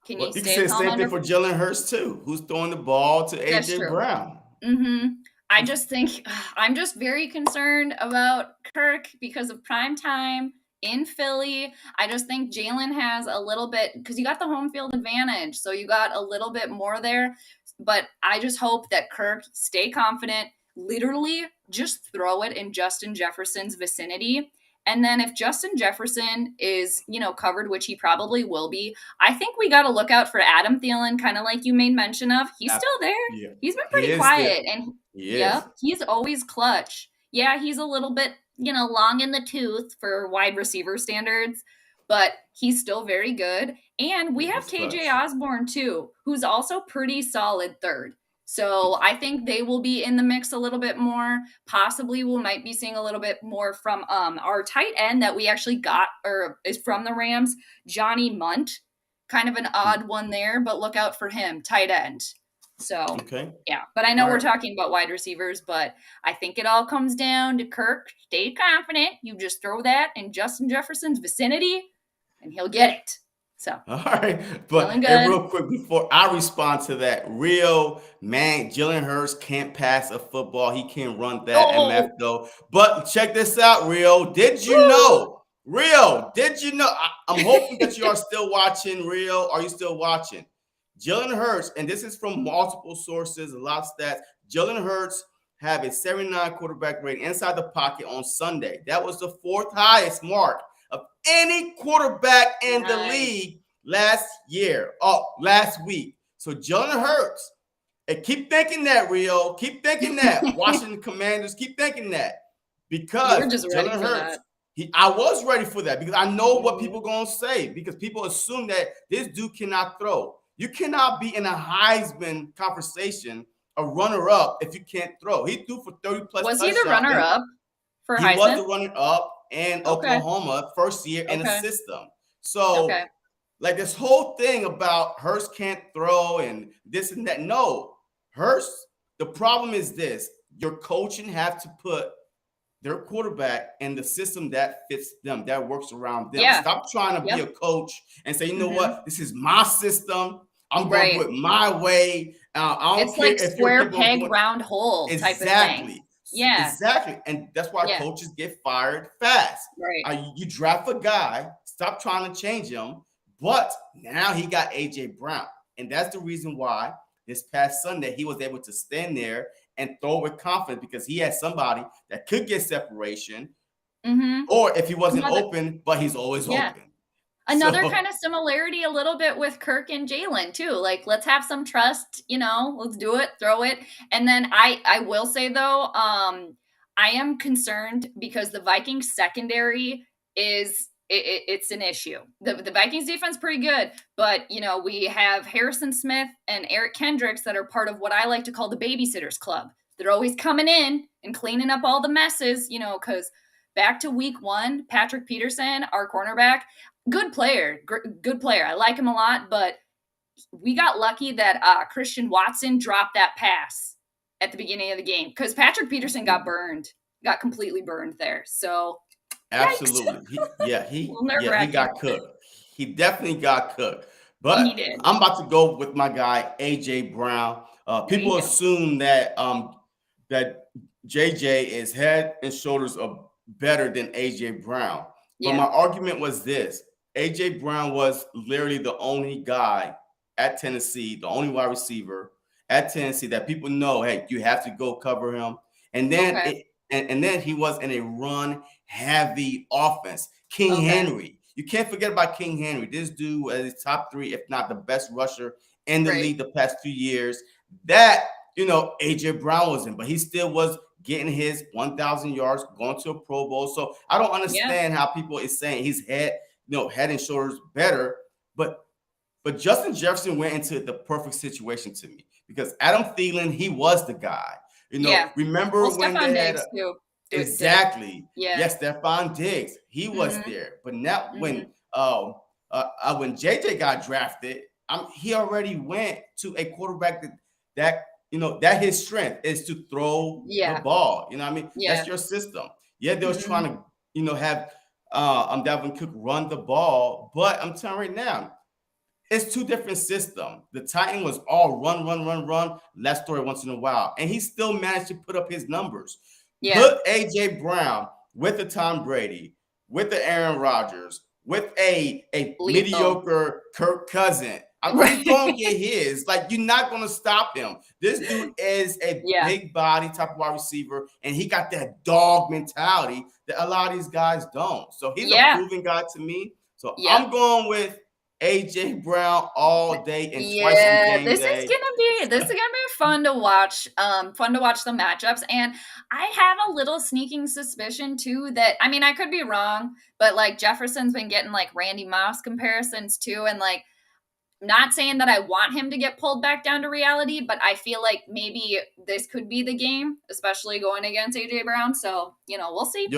Can Well, you you can stay say the calm same thing under? for Jalen Hurts too. Who's throwing the ball to That's AJ true. Brown? Mhm. I just think I'm just very concerned about Kirk because of prime time in Philly. I just think Jalen has a little bit because you got the home field advantage, so you got a little bit more there. But I just hope that Kirk stay confident, literally just throw it in Justin Jefferson's vicinity And then if Justin Jefferson is, covered, which he probably will be, I think we got to look out for Adam Thielen, kind of like you made mention of. He's still there. Yeah, He's been he pretty is there. quiet. And He is. yep, he's always clutch. Yeah, he's a little bit, long in the tooth for wide receiver standards, but he's still very good. And we Yeah, have he's KJ clutch. Osborne too, who's also pretty solid third. So I think they will be in the mix a little bit more. Possibly we might be seeing a little bit more from our tight end that we actually got, or is from the Rams, Johnny Munt. Kind of an odd one there, but look out for him, tight end. So Okay. yeah, but I know All we're right. talking about wide receivers, but I think it all comes down to Kirk. Stay confident. You just throw that in Justin Jefferson's vicinity, and he'll get it. So All right, feeling but and good. real quick before I respond to that, real man, Jalen Hurts can't pass a football. He can run that MF Oh, though. But check this out, Real. Did you woo! know? Real, did you know? I'm hoping that you are still watching. Real, are you still watching? Jalen Hurts, and this is from multiple sources, a lot of stats. Jalen Hurts have a 79 quarterback rating inside the pocket on Sunday. That was the fourth highest mark of any quarterback in the Nice. league last week. So Jalen Hurts, and keep thinking that, Rio. Keep thinking that. Washington Commanders, keep thinking that. You Because were just ready Jalen for Hurts, that. I was ready for that because I know what Mhm. people going to say because people assume that this dude cannot throw. You cannot be in a Heisman conversation, a runner-up, if you can't throw. He threw for 30 plus Was he the touchdowns, and runner-up for he was Heisman? the runner-up in Okay. Oklahoma first year in the Okay. system. So, Okay. like this whole thing about Hurst can't throw and this and that. No, Hurst. The problem is this: your coaching have to put their quarterback in the system that fits them, that works around them. Yeah. Stop trying to be Yep. a coach and say, you know Mhm. what, this is my system. I'm going to Right. do it my way. I don't It's care like if your square people are peg, doing round hole type of thing. exactly, Yeah. exactly, and that's why Yeah. coaches get fired fast. Right. You draft a guy, stop trying to change him. But now he got AJ Brown, and that's the reason why this past Sunday he was able to stand there and throw with confidence because he had somebody that could get separation, Mhm. or if he wasn't Another open, but he's always yeah. open. Another So kind of similarity a little bit with Kirk and Jalen too. Like, let's have some trust, let's do it, throw it. And then I will say though, I am concerned because the Vikings secondary it's an issue. The Vikings defense pretty good, but we have Harrison Smith and Eric Kendricks that are part of what I like to call the babysitters club. They're always coming in and cleaning up all the messes, because back to week 1, Patrick Peterson, our cornerback, good player, good player. I like him a lot, but we got lucky that Christian Watson dropped that pass at the beginning of the game because Patrick Peterson got completely burned there. So yikes, absolutely. a little nerve He wracking. got cooked. He definitely got cooked. He But did. I'm about to go with my guy AJ Brown. There you People go. assume that that JJ is head and shoulders of better than AJ Brown. But my Yeah. argument was this: AJ Brown was literally the only guy at Tennessee, the only wide receiver at Tennessee that people know, hey, you have to go cover him. And then Okay. and then he was in a run heavy offense. King Okay. Henry. You can't forget about King Henry. This dude is top 3, if not the best rusher in the Right. league the past few years. That, AJ Brown was in, but he still was getting his 1,000 yards, going to a Pro Bowl. So I don't Yeah. understand how people is saying he's head and shoulders better. But Justin Jefferson went into the perfect situation to me because Adam Thielen, he was the guy. Yeah. Well, Remember when Stefan they had Diggs too. Did. exactly. Yeah. Yes, Stephon Diggs, he was Mhm. there. But now Mhm. when JJ got drafted, he already went to a quarterback that his strength is to throw the Yeah. ball. You know what I mean? That's Yeah. your system. Yeah, they was trying Mhm. to have Dalvin Cook run the ball, but I'm telling you right now, it's two different systems. The Titan was all run, run, run, run. Let's throw it once in a while. And he still managed to put up his numbers. Yeah. Put A.J. Brown with the Tom Brady, with the Aaron Rodgers, with a Lethal. mediocre Kirk Cousin. He's going to get his. Like, you're not going to stop him. This dude is a big body type of wide receiver, and he got that dog mentality that a lot of these guys don't. So he's a proven guy to me. So I'm going with AJ Brown all day and twice on game this day. is gonna be fun to watch. Fun to watch the matchups. And I have a little sneaking suspicion too that, I mean, I could be wrong, but like Jefferson's been getting like Randy Moss comparisons too, and like, not saying that I want him to get pulled back down to reality, but I feel like maybe this could be the game, especially going against AJ Brown. So, we'll see.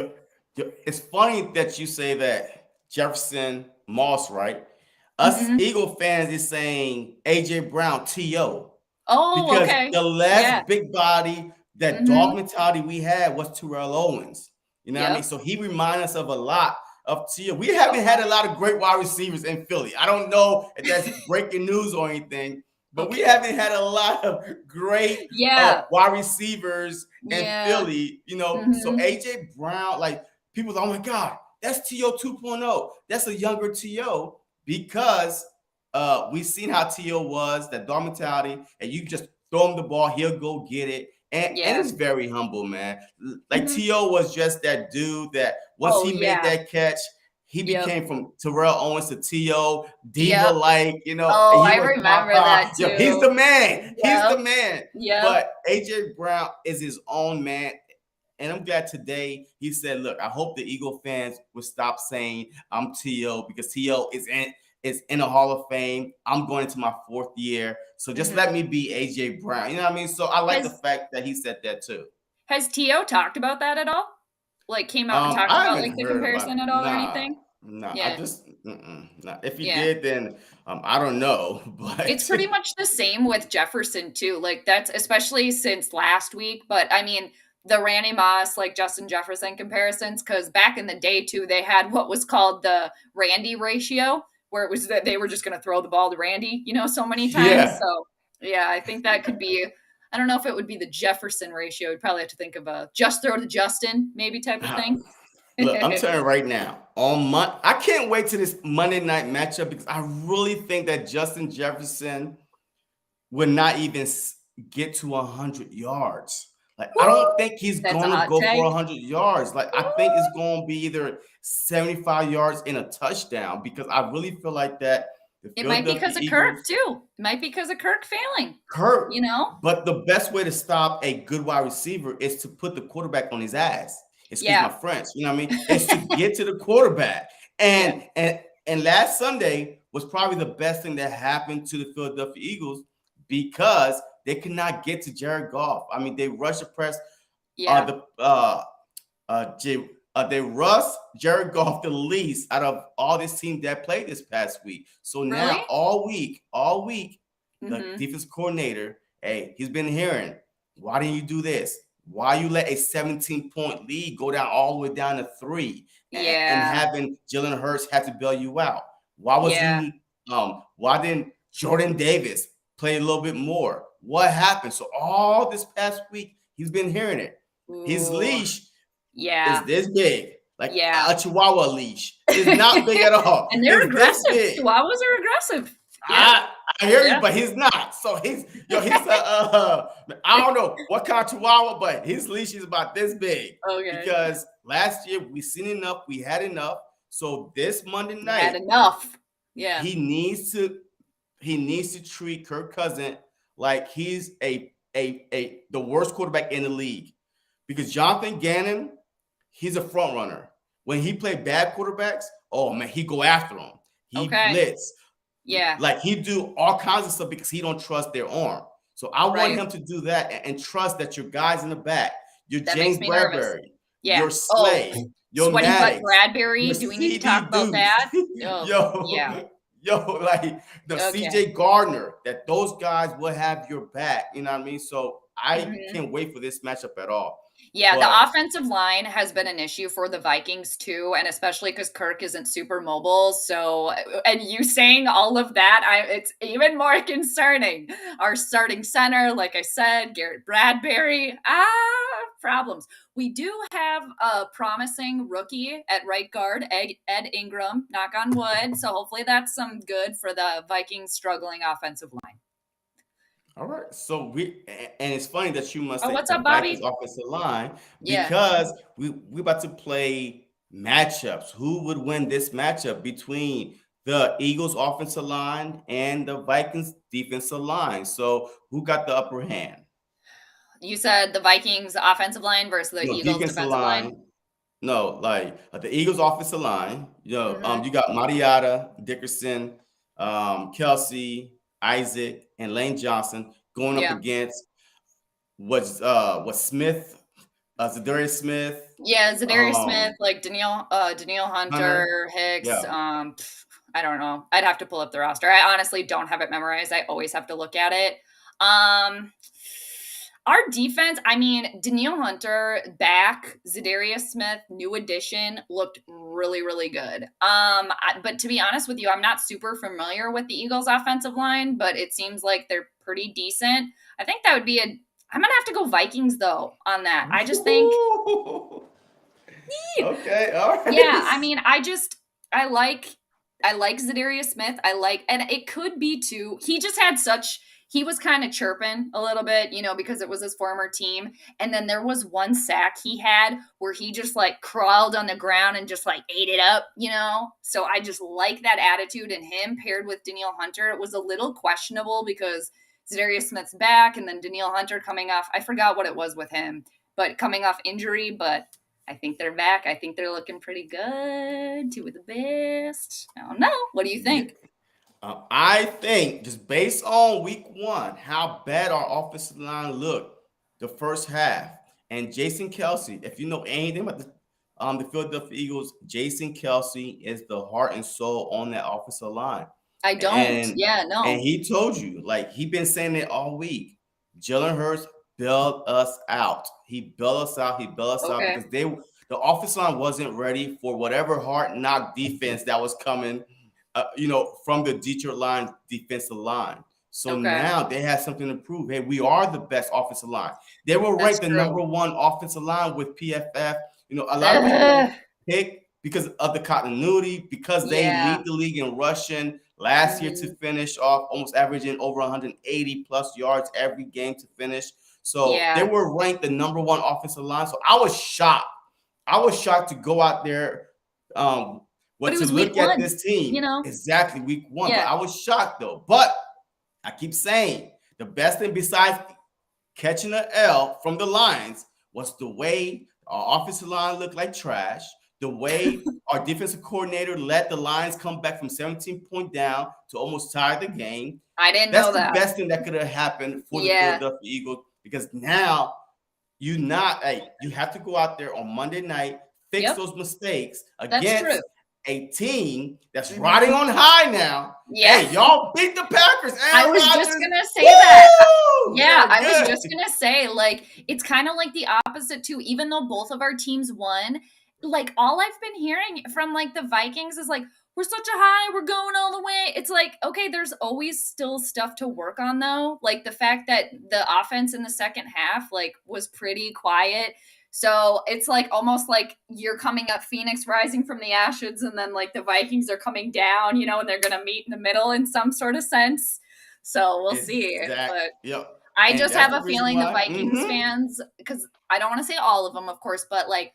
It's funny that you say that Jefferson Moss, right? Us Eagle fans is saying AJ Brown T.O. Oh, because okay. the last big body, that dog mentality we had was Terrell Owens. You know what I mean? So he reminds us of a lot of T.O. We haven't had a lot of great wide receivers in Philly. I don't know if that's breaking news or anything, but we haven't had a lot of great wide receivers in Philly, So AJ Brown, like, people say, oh my God, that's T.O. 2.0. That's a younger T.O. because we've seen how T.O. was, that dog mentality, and you just throw him the ball, he'll go get it. And it's very humble, man. Like, T.O. was just that dude that once he made that catch, he became from Terrell Owens to T.O. Diva-like, Oh, I remember that too. He's the man. He's the man. But AJ Brown is his own man. And I'm glad today he said, look, I hope the Eagle fans will stop saying I'm T.O. because T.O. is in the Hall of Fame. I'm going into my 4th year. So just let me be AJ Brown. You know what I mean? So I like the fact that he said that too. Has T.O. talked about that at all? Like, came out and talked about like the comparison at all or anything? No, I just if he did, then I don't know. But it's pretty much the same with Jefferson too. Like, that's especially since last week. But I mean, the Randy Moss, like Justin Jefferson comparisons, because back in the day too, they had what was called the Randy ratio, where it was that they were just going to throw the ball to Randy, so many times. So I think that could be. I don't know if it would be the Jefferson ratio. We'd probably have to think of a just throw to Justin, maybe type of thing. Look, I'm telling you right now, I can't wait to this Monday night matchup because I really think that Justin Jefferson will not even get to 100 yards. Like, I don't think he's going to go for 100 yards. Like, I think it's going to be either 75 yards and a touchdown because I really feel like that. It might be because of Kirk too. It might be because of Kirk failing. Kirk, But the best way to stop a good wide receiver is to put the quarterback on his ass. Excuse my French. You know what I mean? It's to get to the quarterback. And last Sunday was probably the best thing that happened to the Philadelphia Eagles because they could not get to Jared Goff. I mean, they rushed the press. They rushed Jared Goff the least out of all this team that played this past week. So now all week, the defense coordinator, he's been hearing, why didn't you do this? Why you let a 17-point lead go down all the way down to 3 and having Jalen Hurts have to bail you out? Why was he? Why didn't Jordan Davis play a little bit more? What happened? So all this past week, he's been hearing it. His leash is this big, like a Chihuahua leash. It's not big at all. And they're aggressive. Chihuahuas are aggressive. I hear you, but he's not. So he's I don't know what kind of Chihuahua, but his leash is about this big. Okay. Because last year we seen enough, we had enough. So this Monday night, had enough. Yeah. He needs to treat Kirk Cousins like he's the worst quarterback in the league. Because Jonathan Gannon, he's a front runner. When he played bad quarterbacks, oh man, he go after them. He blitz. Yeah. Like, he do all kinds of stuff because he don't trust their arm. So I want him to do that and trust that your guys in the back, your James Bradbury, your Slay, your Sweaty Maddox, Butt Bradbury. Do we need to talk about that? Like the CJ Gardner, that those guys will have your back. You know what I mean? So I can't wait for this matchup at all. Yeah, the But offensive line has been an issue for the Vikings too, and especially because Kirk isn't super mobile. So, and you saying all of that, it's even more concerning. Our starting center, like I said, Garrett Bradbury, problems. We do have a promising rookie at right guard, Ed Ingram, knock on wood. So hopefully that's some good for the Vikings struggling offensive line. all right, so and it's funny that you must Oh, say what's the up, Vikings Bobby? offensive line Yeah. because we about to play matchups. Who would win this matchup between the Eagles offensive line and the Vikings defensive line? So who got the upper hand? You said the Vikings offensive line versus the No, Eagles defensive defensive line. line. No, like the Eagles offensive line. Hmm. You got Mariota, Dickerson, Kelsey, Isaac, and Lane Johnson going up Yeah. against what Smith, Zadarius Smith, Yeah, Zadarius Smith, um, like Danielle Hunter. Hunter, Hicks. Yeah. I don't know. I'd have to pull up the roster. I honestly don't have it memorized. I always have to look at it. Um, our defense, I mean, Danielle Hunter back, Zadarius Smith, new addition, looked really, really good. But to be honest with you, I'm not super familiar with the Eagles offensive line, but it seems like they're pretty decent. I think that would be I'm gonna have to go Vikings though on that. I just think Okay, all yeah, right. I mean, I like I like Zadarius Smith. And it could be too. He was kind of chirping a little bit, because it was his former team. And then there was one sack he had where he just like crawled on the ground and just like ate it up. So I just like that attitude in him paired with Danielle Hunter. It was a little questionable because Zadarius Smith's back and then Danielle Hunter coming off, I forgot what it was with him, but coming off injury, but I think they're back. I think they're looking pretty good. Two of the best. I don't know. What do you Yeah. think? I think just based on week one, how bad our offensive line looked the first half, and Jason Kelsey, if you know anything about the Philadelphia Eagles, Jason Kelsey is the heart and soul on that offensive line. I don't. And Yeah, and no. he told you, like he been saying it all week. Jalen Hurts bailed us out. He bailed us out. He bailed us out Okay. because the offensive line wasn't ready for whatever hard knock defense that was coming, from the Detroit line defensive line. So Okay. now they have something to prove. Hey, we are the best offensive line. They were That's ranked the true. number one offensive line with PFF. A lot of people Ugh. pick because of the continuity, because they Yeah. lead the league in rushing last year to Mhm. finish off, almost averaging over 180 plus yards every game to finish. So they Yeah. were ranked the number one offensive line. So I was shocked. I was shocked to go out there, But it to was week look at one, this team exactly week one. But Yeah. I was shocked though. But I keep saying the best thing besides catching an L from the Lions was the way our offensive line looked like trash, the way our defensive coordinator let the Lions come back from 17-point down to almost tie the game. I didn't That's know the that. best thing that could have happened for the Yeah. Philadelphia Eagles because now you have to go out there on Monday night, fix Yep. those mistakes That's true. against a team that's Mhm. riding on high now. Yeah. Hey, y'all beat the Packers. I Aaron was just Rodgers. gonna say that. Woo! Yeah, Y'all I was good. just gonna say, like, it's kind of like the opposite too. Even though both of our teams won, like all I've been hearing from like the Vikings is like, we're such a high, we're going all the way. It's like, okay, there's always still stuff to work on though. Like the fact that the offense in the second half like was pretty quiet. So it's like almost like you're coming up Phoenix rising from the ashes, and then like the Vikings are coming down, and they're gonna meet in the middle in some sort of sense. So we'll see. Exact. But Yep. I And just that's have the a reason feeling the why. Vikings fans, because I don't want to say all of them, of course, but like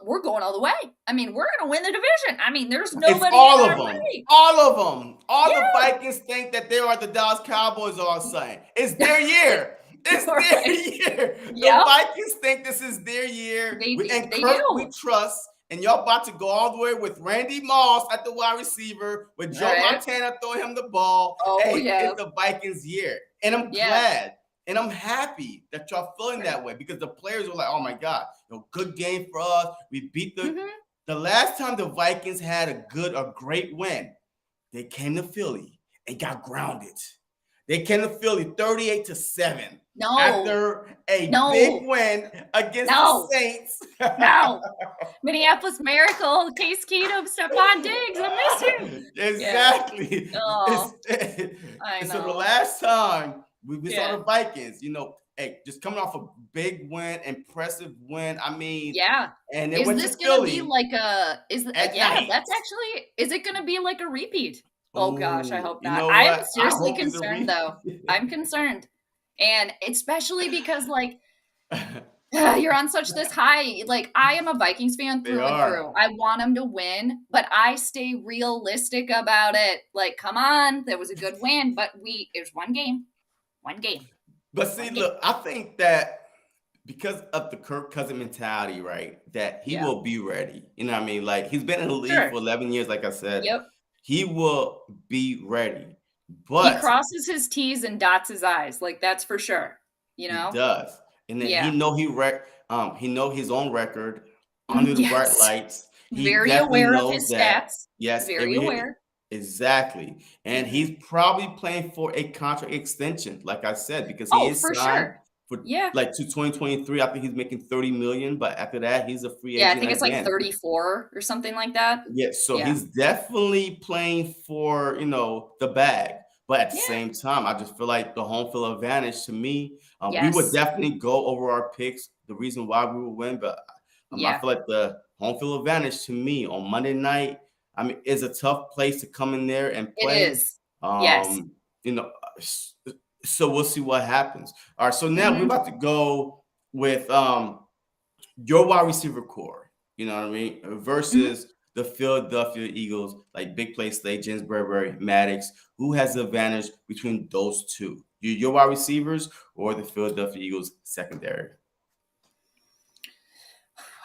we're going all the way. I mean, we're going to win the division. I mean, there's It's nobody all in of our them. way. All of them. All the Yeah. Vikings think that they are the Dallas Cowboys all of a sudden. It's their year. It's their Right. year. The Yep. Vikings think this is their year. And They Kirk, we do. trust. And y'all about to go all the way with Randy Moss at the wide receiver, with Joe Right. Montana throwing him the ball. Oh, Hey, yeah. it's the Vikings' year. And I'm Yeah. glad. And I'm happy that y'all feeling that way because the players were like, oh my God, good game for us. We beat the last time the Vikings had a great win, they came to Philly and got grounded. They came to Philly 38-7 No, after a big no, win against the no, Saints. no. Minneapolis Miracle, Case Keenum, Stephon Diggs. I miss you. Yeah. Exactly. Oh, I So the know. last time we saw Yeah. the Vikings, hey, just coming off a big win, impressive win. I mean, Yeah. and they Is went to this gonna be Philly like a at yeah, night. that's actually is it gonna be like a repeat? Oh gosh, I Oh, hope you not. know I am what? I seriously hope it's a concerned though. I'm concerned. And especially because like you're on such this high. Like I am a Vikings fan They through and are. through. I want them to win, but I stay realistic about it. Like, come on, there was a good win, but it was one game. One game. But see, One game. look, I think that because of the Kirk Cousin mentality, right, that he Yeah. will be ready. You know what I mean? Like he's been in the league for Sure. 11 years, like I said. Yep. He will be ready. He But crosses his T's and dots his I's. Like that's for sure. You he know? does. And then Yeah. he know his own record under the bright Yes. lights. He Very definitely aware of knows his that. stats. Yes, Very aware. exactly. And Mhm. he's probably playing for a contract extension, like I said, because he Oh, is for signed sure. for Yeah. like to 2023. I think he's making 30 million, but after that, he's a free Yeah, I agent think it's like again. 34 or something like that. Yeah, so Yeah. he's definitely playing for, the bag. But at the Yeah. same time, I just feel like the home field advantage to me, we would Yes. definitely go over our picks, the reason why we would win. But I Yeah. feel like the home field advantage to me on Monday night, I mean, is a tough place to come in there and It play. is. Yes. Um, you know, s- so we'll see what happens. All right, so now we're Mhm. about to go with your wide receiver core, you know what I mean, Mhm. versus the Philadelphia Eagles, like big play Slay, James Bradbury, Maddox. Who has the advantage between those two? Your wide receivers or the Philadelphia Eagles secondary?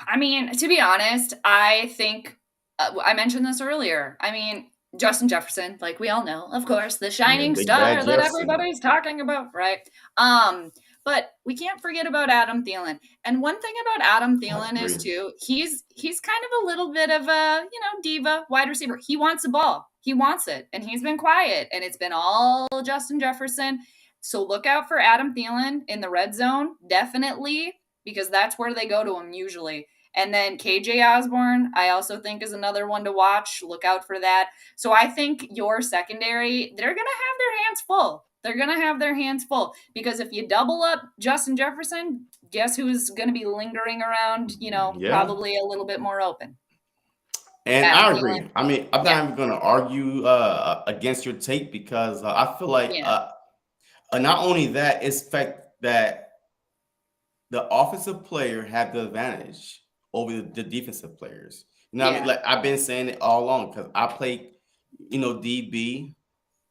I mean, to be honest, I think I mentioned this earlier. I mean, Justin Jefferson, like we all know, of course, the Yeah, shining Big Bad star that Jefferson. everybody's talking about, right? Um, but we can't forget about Adam Thielen. And one thing about Adam I Thielen is agree. too, he's kind of a little bit of a, diva wide receiver. He wants the ball. He wants it. And he's been quiet. And it's been all Justin Jefferson. So look out for Adam Thielen in the red zone, definitely, because that's where they go to him usually. And then KJ Osborne, I also think is another one to watch. Look out for that. So I think your secondary, they're going to have their hands full. They're going to have their hands full because if you double up Justin Jefferson, guess who's going to be lingering around, Yeah. probably a little bit more open? And Adam I Thielen. agree. I mean, I'm Yeah. not even going to argue against your take because I feel like Yeah. not only that, it's the fact that the offensive player had the advantage over the defensive players. You know what I mean? Yeah. Like I've been saying it all along because I played, DB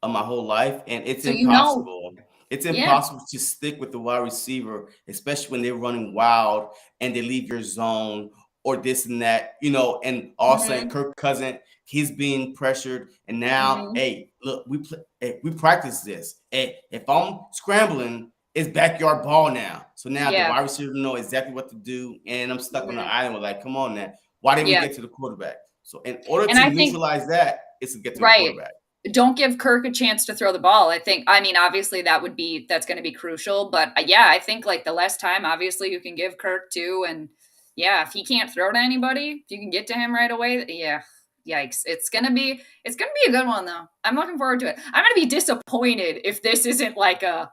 my whole life, and it's So you know. impossible. It's Yeah. impossible to stick with the wide receiver, especially when they're running wild and they leave your zone or this and that, and all of a sudden Mhm. Kirk Cousin, he's being pressured. And now, Mhm. hey, look, we practice this. Hey, if I'm scrambling, it's backyard ball now. So now the Yeah. wide receiver know exactly what to do, and I'm stuck on the Mhm. island with like, come on now. Why didn't we Yeah. get to the quarterback? So in order And to I think neutralize that, is to get to the right. quarterback. Don't give Kirk a chance to throw the ball. I mean, obviously that's going to be crucial, but yeah, I think like the less time, obviously, you can give Kirk too. And yeah, if he can't throw to anybody, if you can get to him right away, yeah, yikes. It's gonna be a good one though. I'm looking forward to it. I'm gonna be disappointed if this isn't like a,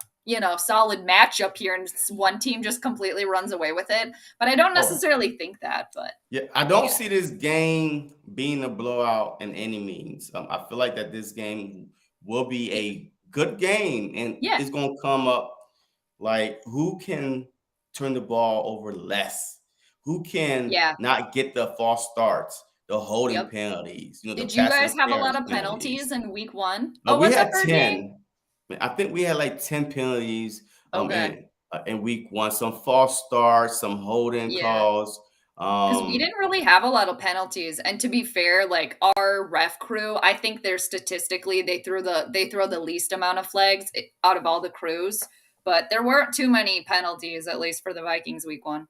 solid matchup here and one team just completely runs away with it. But I don't Oh, necessarily think that, but yeah, I don't yeah. see this game being a blowout in any means. I feel like that this game will be a good game, and Yeah. it's going to come up like who can turn the ball over less, who can Yeah. not get the false starts, the holding Yep. penalties, the Did you pass guys have a lot interference of penalties penalties. in week one? Oh, We what's up, had Birdie? 10. I think we had like 10 penalties Okay. in week one, some false starts, some holding Yeah. calls. Because we Um, didn't really have a lot of penalties. And to be fair, like our ref crew, I think they're statistically they throw the least amount of flags out of all the crews. But there weren't too many penalties, at least for the Vikings week one.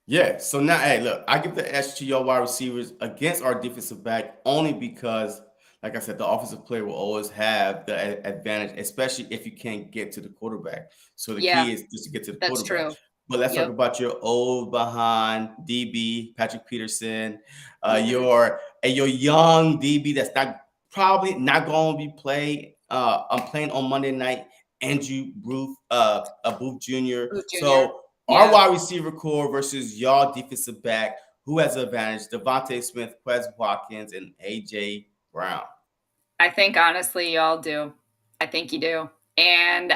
Yeah. So now, hey, look, I give the edge to your wide receivers against our defensive back only because, like I said, the offensive player will always have the advantage, especially if you can't get to the quarterback. So the Yeah, key is just to get to the that's quarterback. true. But let's talk Yep. about your old behind DB, Patrick Peterson, Hmm. your young DB that's not probably not going to be played. I'm playing on Monday night. Andrew Booth Jr. Booth Jr. So our Yeah. wide receiver core versus y'all defensive back. Who has the advantage? Devontae Smith, Quez Watkins, and AJ Brown. I think honestly, y'all do. I think you do. And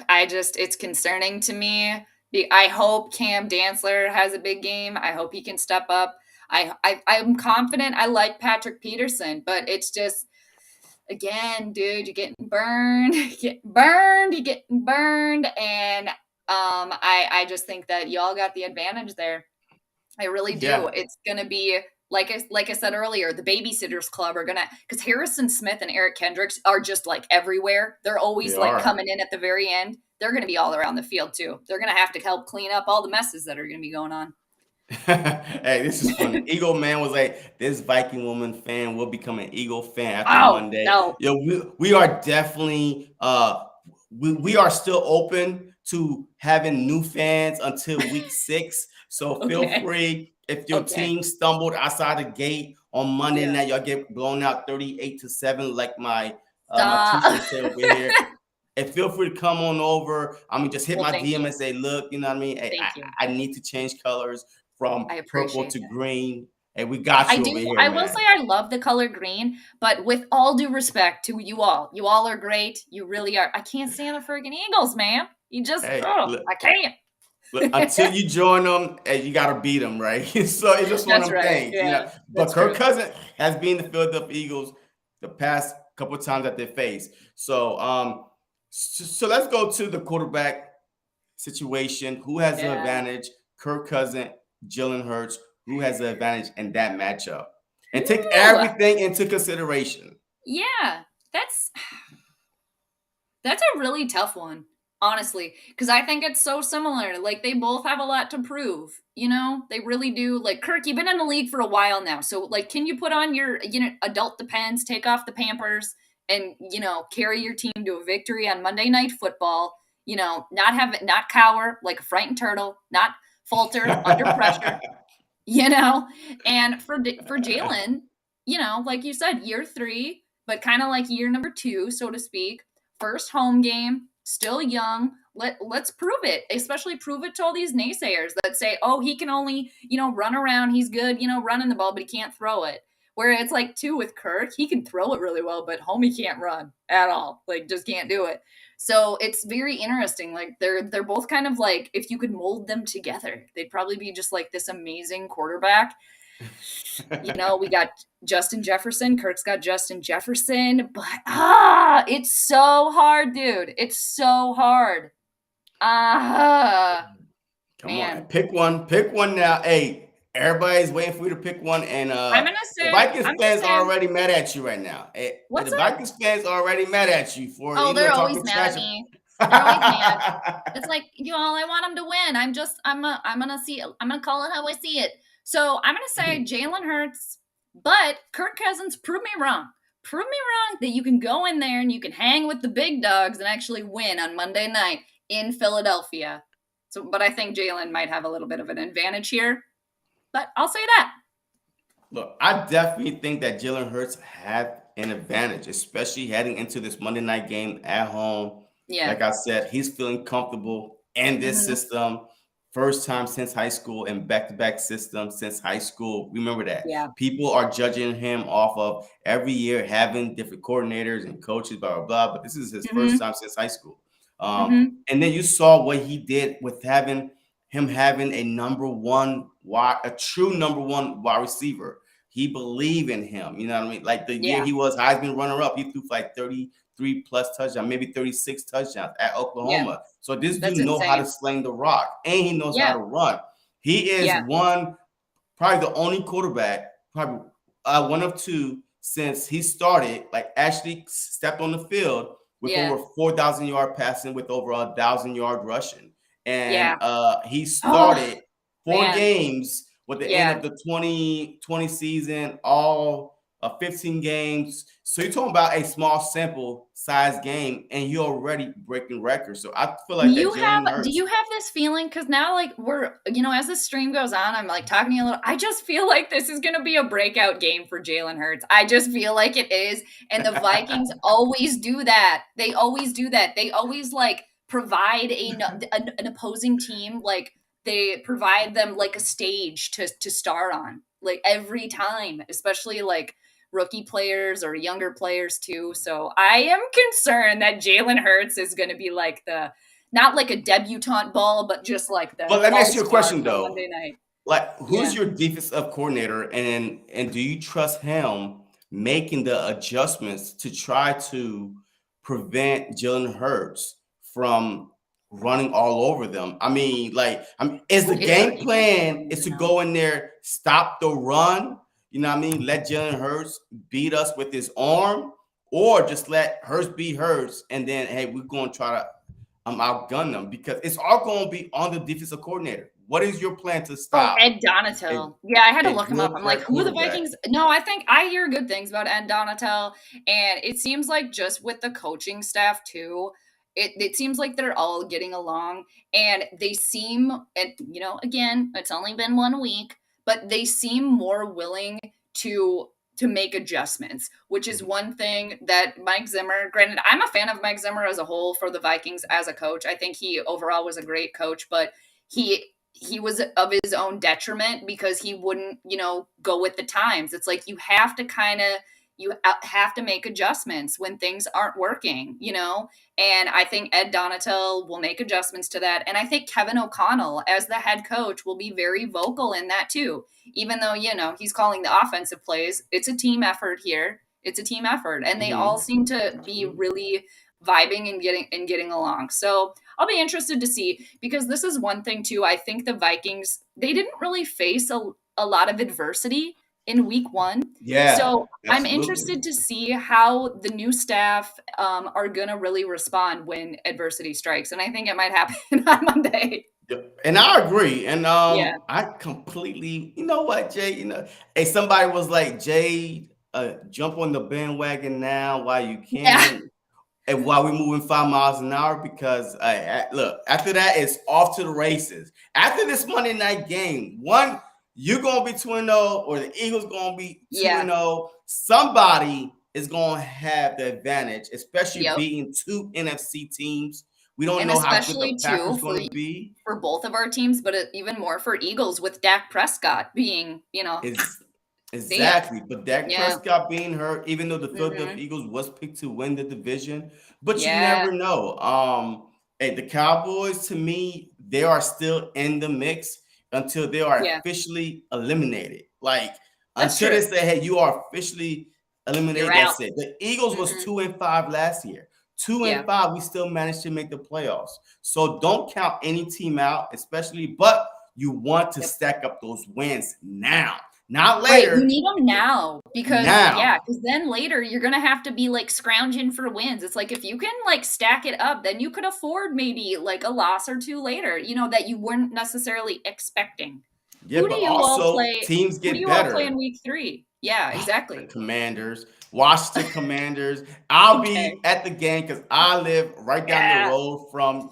it's concerning to me. I hope Cam Dantzler has a big game. I hope he can step up. I'm confident. I like Patrick Peterson, but it's just again, dude, you're getting burned, you're getting burned, and I just think that y'all got the advantage there. I really do. Yeah, It's gonna be like I said earlier, the babysitters club are gonna because Harrison Smith and Eric Kendricks are just like everywhere. They're they always like are. coming in at the very end. They're gonna be all around the field too. They're gonna have to help clean up all the messes that are gonna be going on. Hey, this is funny. Eagle Man was like, this Viking woman fan will become an Eagle fan after Oh Monday. no. Yo, we are definitely we are still open to having new fans until week 6. So feel Okay. free if your Okay. team stumbled outside the gate on Monday Yeah. night, y'all get blown out 38-7, like my Stop. teacher said over here. And feel free to come on over. I mean, just hit Well, my thank DM you. and say, look, you know what I mean? Hey, Thank you. I need to change colors from I purple appreciate to that. green. And we got I you do. over here, I will say man. I love the color green, but with all due respect to you all are great. You really are. I can't stand the freaking Eagles, man. You just, Hey, oh, look, I can't. look, until you join them, hey, you got to beat them, right? So it's just one That's of them right. things, you know. Yeah, But that's Kirk true. Cousins has been the Philadelphia Eagles the past couple of times that they faced. So let's go to the quarterback situation. Who has the Yeah. advantage? Kirk Cousins, Jalen Hurts. Who has the advantage in that matchup? And take Ooh, everything into consideration. yeah. That's That's a really tough one, honestly, because I think it's so similar. Like they both have a lot to prove. You know, they really do. Like Kirk, you've been in the league for a while now, so like, can you put on your adult depends, take off the Pampers, and carry your team to a victory on Monday Night Football? Not cower like a frightened turtle, not falter under pressure. You know, and for Jalen, like you said, year 3, but kind of like year number 2, so to speak. First home game, still young. Let's prove it, especially prove it to all these naysayers that say, oh, he can only run around. He's good, running the ball, but he can't throw it. Where it's like too with Kirk, he can throw it really well, but homie can't run at all. Like just can't do it. So it's very interesting. Like they're both kind of like if you could mold them together, they'd probably be just like this amazing quarterback. We got Justin Jefferson. Kirk's got Justin Jefferson, but it's so hard, dude. It's so hard. Ah, Come on, man. pick one. Pick one now. Hey, everybody's waiting for you to pick one. And the Vikings I'm gonna fans are say, already mad at you right now. Hey, what's the up? Vikings fans are already mad at you for Oh, they're always talking mad at trash. me. They're always mad. It's like, I want them to win. I'm gonna see it. I'm gonna call it how I see it. So I'm gonna say Jalen Hurts, but Kirk Cousins, prove me wrong. Prove me wrong that you can go in there and you can hang with the big dogs and actually win on Monday night in Philadelphia. So, but I think Jalen might have a little bit of an advantage here. But I'll say that. Look, I definitely think that Jalen Hurts had an advantage, especially heading into this Monday night game at home. Yeah. Like I said, he's feeling comfortable in this Mm-hmm. system. First time since high school and back-to-back system since high school. Remember that. Yeah. People are judging him off of every year having different coordinators and coaches, blah, blah, blah. But this is his first Mm-hmm. time since high school. Mm-hmm. And then you saw what he did with having a true number one wide receiver. He believed in him. You know what I mean? Like the year Yeah. he was Heisman runner up, he threw for like 33 plus touchdowns, maybe 36 touchdowns at Yeah. Oklahoma. So this That's dude know how to insane. sling the rock and he knows how Yeah. to run. He is Yeah. probably the only quarterback, probably one of two since he started, like actually stepped on the field with Yeah. over 4,000 yard passing, with over 1,000 yard rushing. And Yeah. he Oh, started 4 man. games with the end Yeah. of the 2020 season, all 15 games. So you're talking about a small sample size game, and you're already breaking records. So I feel like that Jalen Do Hurts. you have this feeling? Because now, like, we're, as the stream goes on, I'm like talking to you a little. I just feel like this is going to be a breakout game for Jalen Hurts. I just feel like it is. And the Vikings always do that. They always do that. They always, like, provide an opposing team, like, they provide them, like, a stage to start on, like, every time, especially, like, rookie players or younger players too. So I am concerned that Jalen Hurts is going to be like not like a debutante ball, but just like the But let me ask you a all-star question on though. Monday night. Like, Yeah. who's your defensive coordinator, and do you trust him making the adjustments to try to prevent Jalen Hurts from running all over them? I mean, is the Who is our game defensive plan is coordinator to now? go in there, stop the run? You know what I mean? Let Jalen Hurts beat us with his arm, or just let Hurts beat Hurts, and then hey, we're going to try to outgun them, because it's all going to be on the defensive coordinator. What is your plan to Oh, stop Ed a, Donatel. Yeah, I had to a look him up. good I'm like, who are the quarterback? Vikings? No, I think I hear good things about Ed Donatel. And it seems like just with the coaching staff too, it seems like they're all getting along. And they seem, and again, it's only been 1 week, but they seem more willing to make adjustments, which is one thing that Mike Zimmer, granted, I'm a fan of Mike Zimmer as a whole for the Vikings as a coach. I think he overall was a great coach, but he was of his own detriment because he wouldn't, go with the times. It's like you have to make adjustments when things aren't working, And I think Ed Donatel will make adjustments to that. And I think Kevin O'Connell, as the head coach, will be very vocal in that too. Even though, he's calling the offensive plays, it's a team effort here. It's a team effort. And they all seem to be really vibing and getting along. So I'll be interested to see, because this is one thing too. I think the Vikings, they didn't really face a lot of adversity in week 1. Yeah, So I'm absolutely. interested to see how the new staff are going to really respond when adversity strikes. And I think it might happen on Monday. Yep. And I agree. And Yeah. I completely, you know what, Jay, hey, somebody was like, Jade, jump on the bandwagon now while you Yeah. can, and while we're moving 5 miles an hour, because look, after that, it's off to the races. After this Monday night game, you're gonna be 2-0, or the Eagles gonna be 2-0. Somebody is gonna have the advantage, especially Yep. beating 2 NFC teams. We don't And know how good the especially Packers too going to be. for both of our teams, but even more for Eagles with Dak Prescott being, Is see ya. exactly, but Dak Yeah. Prescott being hurt, even though the Philadelphia Hmm. Eagles was picked to win the division, but you Yeah. never know. And the Cowboys, to me, they are still in the mix until they are Yeah. officially eliminated. Like, That's until they true. say, "Hey, you are officially You're eliminated," out. that's it. The Eagles was Hmm. 2-5 last year. Two and Yeah. five, we still managed to make the playoffs. So don't count any team out, especially, but you want to Yep. stack up those wins now. Not Right, you later, need them now because now. then later you're gonna have to be like scrounging for wins. It's like if you can like stack it up, then you could afford maybe like a loss or two later, that you weren't necessarily expecting. Yeah, but also teams Who do get you all play better. in week 3? Yeah, The exactly. Commanders, Washington Commanders. I'll Okay. be at the game because I live right down the Yeah. road from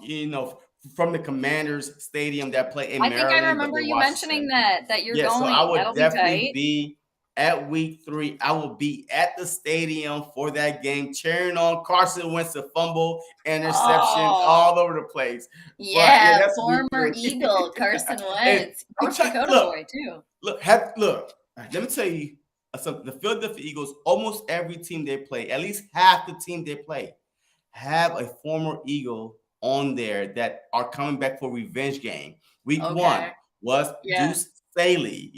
from the Commanders Stadium that play in I think I Maryland, but remember in you mentioning Washington. that you're Yeah, so I going. would That'll be definitely tight. be at week 3. I will be at the stadium for that game, cheering on Carson Wentz to fumble, interception, Oh, all over the place. But yeah, yeah, that's week former 3. Eagle Carson And Wentz, I'm North trying. Dakota Look, boy too. look. Let me tell you something. The Philadelphia Eagles, almost every team they play, at least half the team they play, have a former Eagle on there that are coming back for revenge game. Week 1 Okay. was Yeah. Deuce Staley,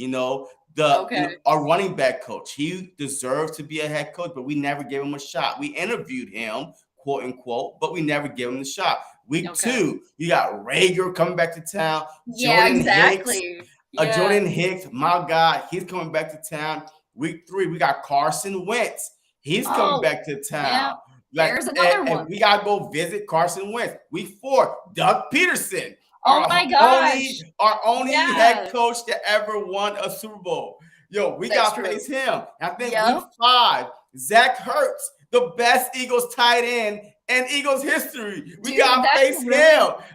Okay. our running back coach. He deserved to be a head coach, but we never gave him a shot. We interviewed him, quote unquote, but we never gave him the shot. Week Okay. 2, you got Rager coming back to town, Yeah, Jordan Hicks. exactly. Yeah. Jordan Hicks, my God, he's coming back to town. Week 3, we got Carson Wentz. He's coming Oh, back to yeah. town. Like, There's another and one. we gotta go visit Carson Wentz. Week 4, Doug Peterson, Oh my gosh. our only head Yeah. coach that ever won a Super Bowl. we That's got to true. face him. I think week Yep. 5, Zach Ertz, the best Eagles tight end in Eagles history. We Dude, got to that's face him.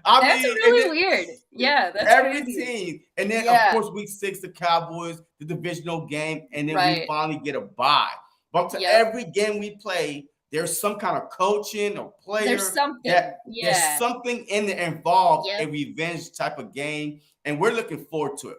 I that's mean, and then really weird. Yeah, that's every crazy. team. And then, of Yeah, course, week 6, the Cowboys, the divisional game, and then we right. finally get a bye. But to Yep. every game we play, there's some kind of coaching or There's player something. that there's Yeah. something in there involved, a Yep. revenge type of game, and we're looking forward to it.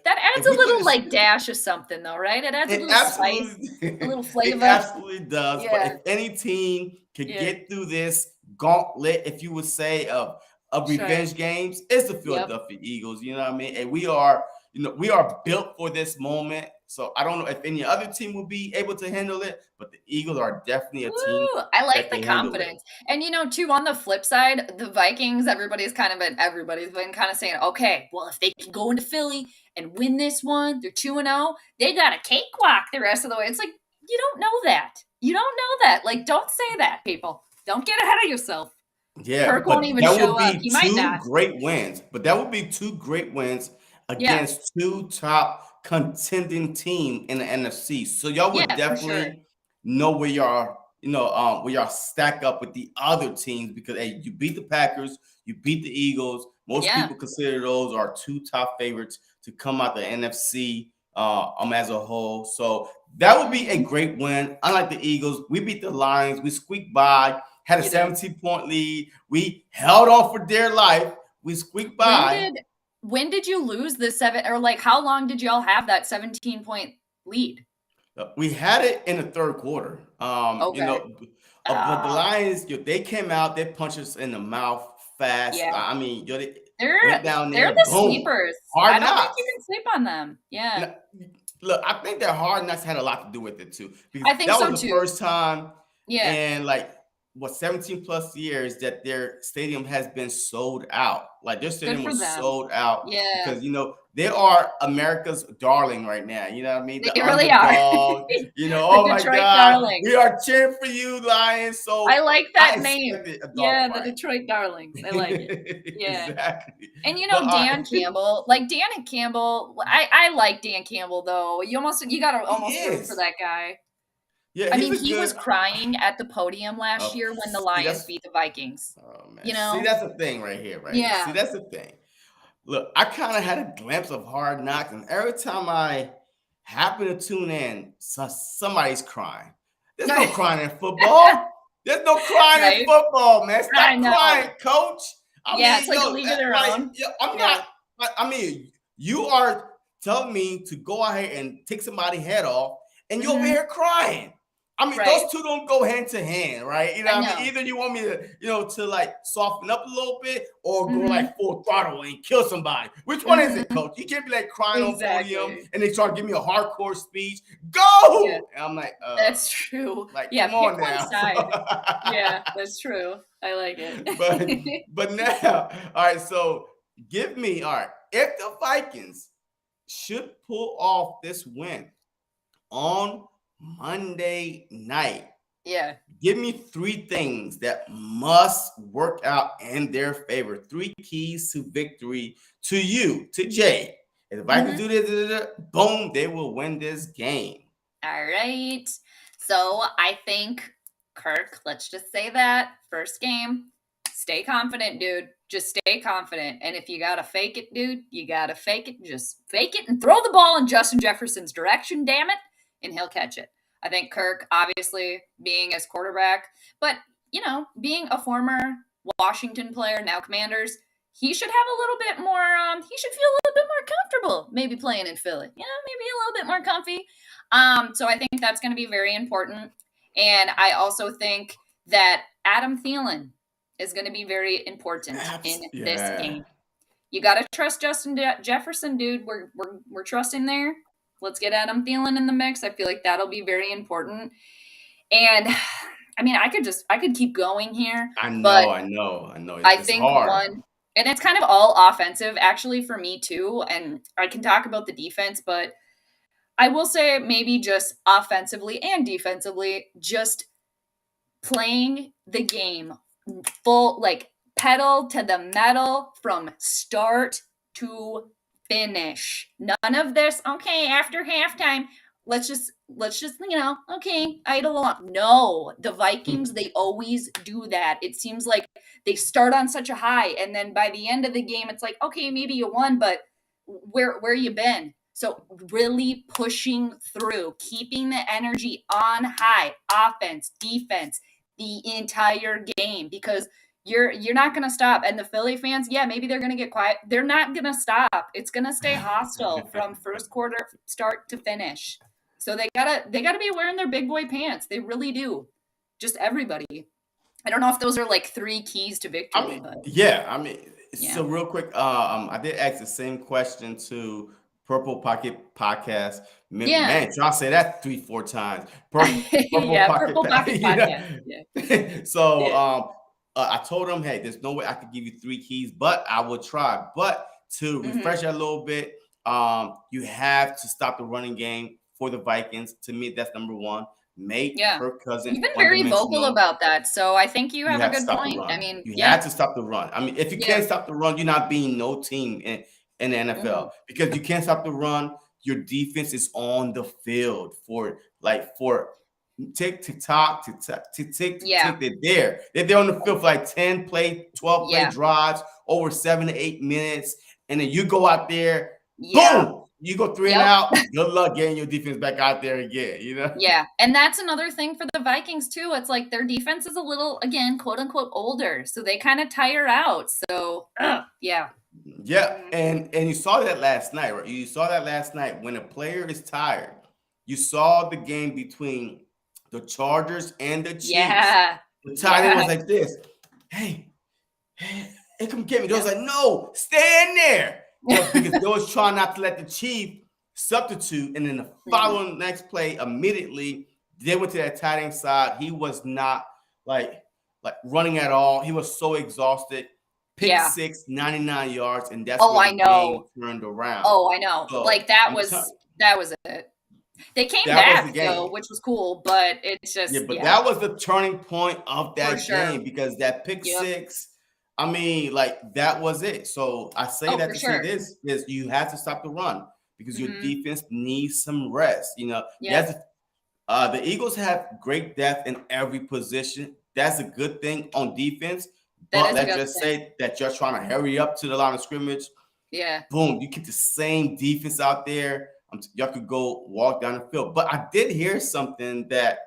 That adds If a we could little just, like dash of something though, right? It adds a it little spice, absolutely, a little it flavor. absolutely does. But Yeah. if any team could Yeah. get through this gauntlet, if you would say, of Sure. revenge games, it's the Yep. Philadelphia Eagles. You know what I mean? And we are built for this moment. So I don't know if any other team will be able to handle it, but the Eagles are definitely a team Woo! I like that the can handle it. confidence. And too, on the flip side, the Vikings, everybody's been kind of saying, okay, well, if they can go into Philly and win this one, they're 2-0, they got a cakewalk the rest of the way. It's like, you don't know that. You don't know that. Like, don't say that, people. Don't get ahead of yourself. Yeah, Kirk won't but even that show would up. be He might two not. great wins. But that would be 2 great wins Yeah. against 2 top contending team in the NFC. So y'all would Yeah, for sure. definitely know where y'all stack up with the other teams because hey, you beat the Packers, you beat the Eagles. Most Yeah. people consider those our 2 top favorites to come out the NFC as a whole. So that would be a great win. Unlike the Eagles, we beat the Lions, we squeaked by, had a You did. 17-point lead. We held on for dear life. We squeaked by. When did you lose the 7, or like how long did y'all have that 17-point lead? We had it in the third quarter. Okay. But the Uh, Lions, they came out, they punched us in the mouth fast. yeah. I mean, they They're went down they're there, the boom, sleepers. I hard don't think knocks. you can sleep on them. Yeah. Now, look, I think that hard knocks had a lot to do with it too, because I think that so was the too. first time Yeah. in 17 plus years that their stadium has been sold out. Like their Good stadium for was them. sold out Yeah. because they are America's darling right now. You know what I mean? They The really are. underdog. The Oh my Detroit God, Darlings. we are cheering for you, Lions. So I like I that name. expected a dog Yeah, the fight. Detroit Darlings. I like it. Yeah. Exactly. And But Dan Campbell, I like Dan Campbell though. You gotta he almost root for is. that guy. Yeah, I he's mean, a he was good. crying at the podium last Oh, year when the see, Lions beat the Vikings. oh man. You See, know? that's the thing right here, right here. See, Yeah. that's the thing. Look, I kind of had a glimpse of Hard Knocks, and every time I happen to tune in, somebody's crying. There's no crying in football. There's no crying in Right? football, man. I Stop know. crying, coach. I Yeah, mean, it's like a league of their own. I'm Yeah. not. I mean, you are telling me to go out here and take somebody's head off, and you're over Mhm. here crying. I mean, Right. those two don't go hand to hand, right? You know I what I mean? know. Either you want me to, to like soften up a little bit or go Mhm. like full throttle and kill somebody. Which one is it, Mhm. coach? You can't be like crying on podium Exactly. and they try to give me a hardcore speech. Yeah. Go! And I'm like, That's true. like, Yeah, come pick on one now. side. Yeah, that's true. I like but it. but now, all right, so give me, all right, if the Vikings should pull off this win on Monday night, Yeah. give me 3 things that must work out in their favor. 3 keys to victory to you, to Jade. If the Vikings do this, boom, they will win this game. All right. So I think, Kirk, let's just say that first game, stay confident, dude. Just stay confident. And if you got to fake it, dude, you got to fake it. Just fake it and throw the ball in Justin Jefferson's direction, damn it, and he'll catch it. I think Kirk, obviously, being his quarterback, but, being a former Washington player, now Commanders, he should have a little bit more, he should feel a little bit more comfortable maybe playing in Philly. Maybe a little bit more comfy. So I think that's going to be very important. And I also think that Adam Thielen is going to be very important in this game. You got to trust Justin Jefferson, dude. We're trusting there. Let's get Adam Thielen in the mix. I feel like that'll be very important. And I mean, I could keep going here. I But know. I It's think hard. and it's kind of all offensive actually for me too. And I can talk about the defense, but I will say maybe just offensively and defensively, just playing the game full, like pedal to the metal from start to finish. None of this, okay, after halftime, let's just, okay, idle along. No, the Vikings, they always do that. It seems like they start on such a high, and then by the end of the game, it's like, okay, maybe you won, but where you been? So really pushing through, keeping the energy on high, offense, defense, the entire game, because you're not going to stop. And the Philly fans, yeah, maybe they're going to get quiet. They're not going to stop. It's going to stay hostile from first quarter start to finish. So they gotta be wearing their big boy pants. They really do. Just everybody. I don't know if those are like 3 keys to victory, but So real quick, I did ask the same question to Purple Pocket Podcast. Man, try to say that 3-4 times. Purple Purple Pocket Podcast. Yeah. So I told him, hey, there's no way I could give you 3 keys, but I will try. But to refresh that a little bit, you have to stop the running game for the Vikings. To me, that's number 1. Make Kirk Cousins. You've been very vocal about that, so I think you have a good point. I mean, you have to stop the run. I mean, if you can't stop the run, you're not being no team in the NFL because you can't stop the run. Your defense is on the field for tick to tock to tick. They're there. They're on the field for like 10 play, 12 play drives over 7 to 8 minutes, and then you go out there, boom. You go 3 and out. Good luck getting your defense back out there again, you know? Yeah. And that's another thing for the Vikings, too. It's like their defense is a little, again, quote unquote, older. So they kind of tire out. So, Yeah. And you saw that last night, right? You saw that last night when a player is tired. You saw the game between the Chargers and the Chiefs. Yeah. The tight end was like this. Hey, come get me. They was like, no, stay in there. Because they was trying not to let the Chief substitute, and then the following next play, immediately they went to that tight end side. He was not like running at all. He was so exhausted. Pick 6, 99 yards, and that's when the game turned around. Oh, I know. So, like that was it. They came back though, which was cool, but it's just that was the turning point of that game because that pick 6. I mean, like that was it. So I say that to say this is you have to stop the run because your defense needs some rest. You know, the Eagles have great depth in every position. That's a good thing on defense. But let's just say that you're trying to hurry up to the line of scrimmage. Yeah. Boom, you keep the same defense out there. Y'all could go walk down the field. But I did hear something that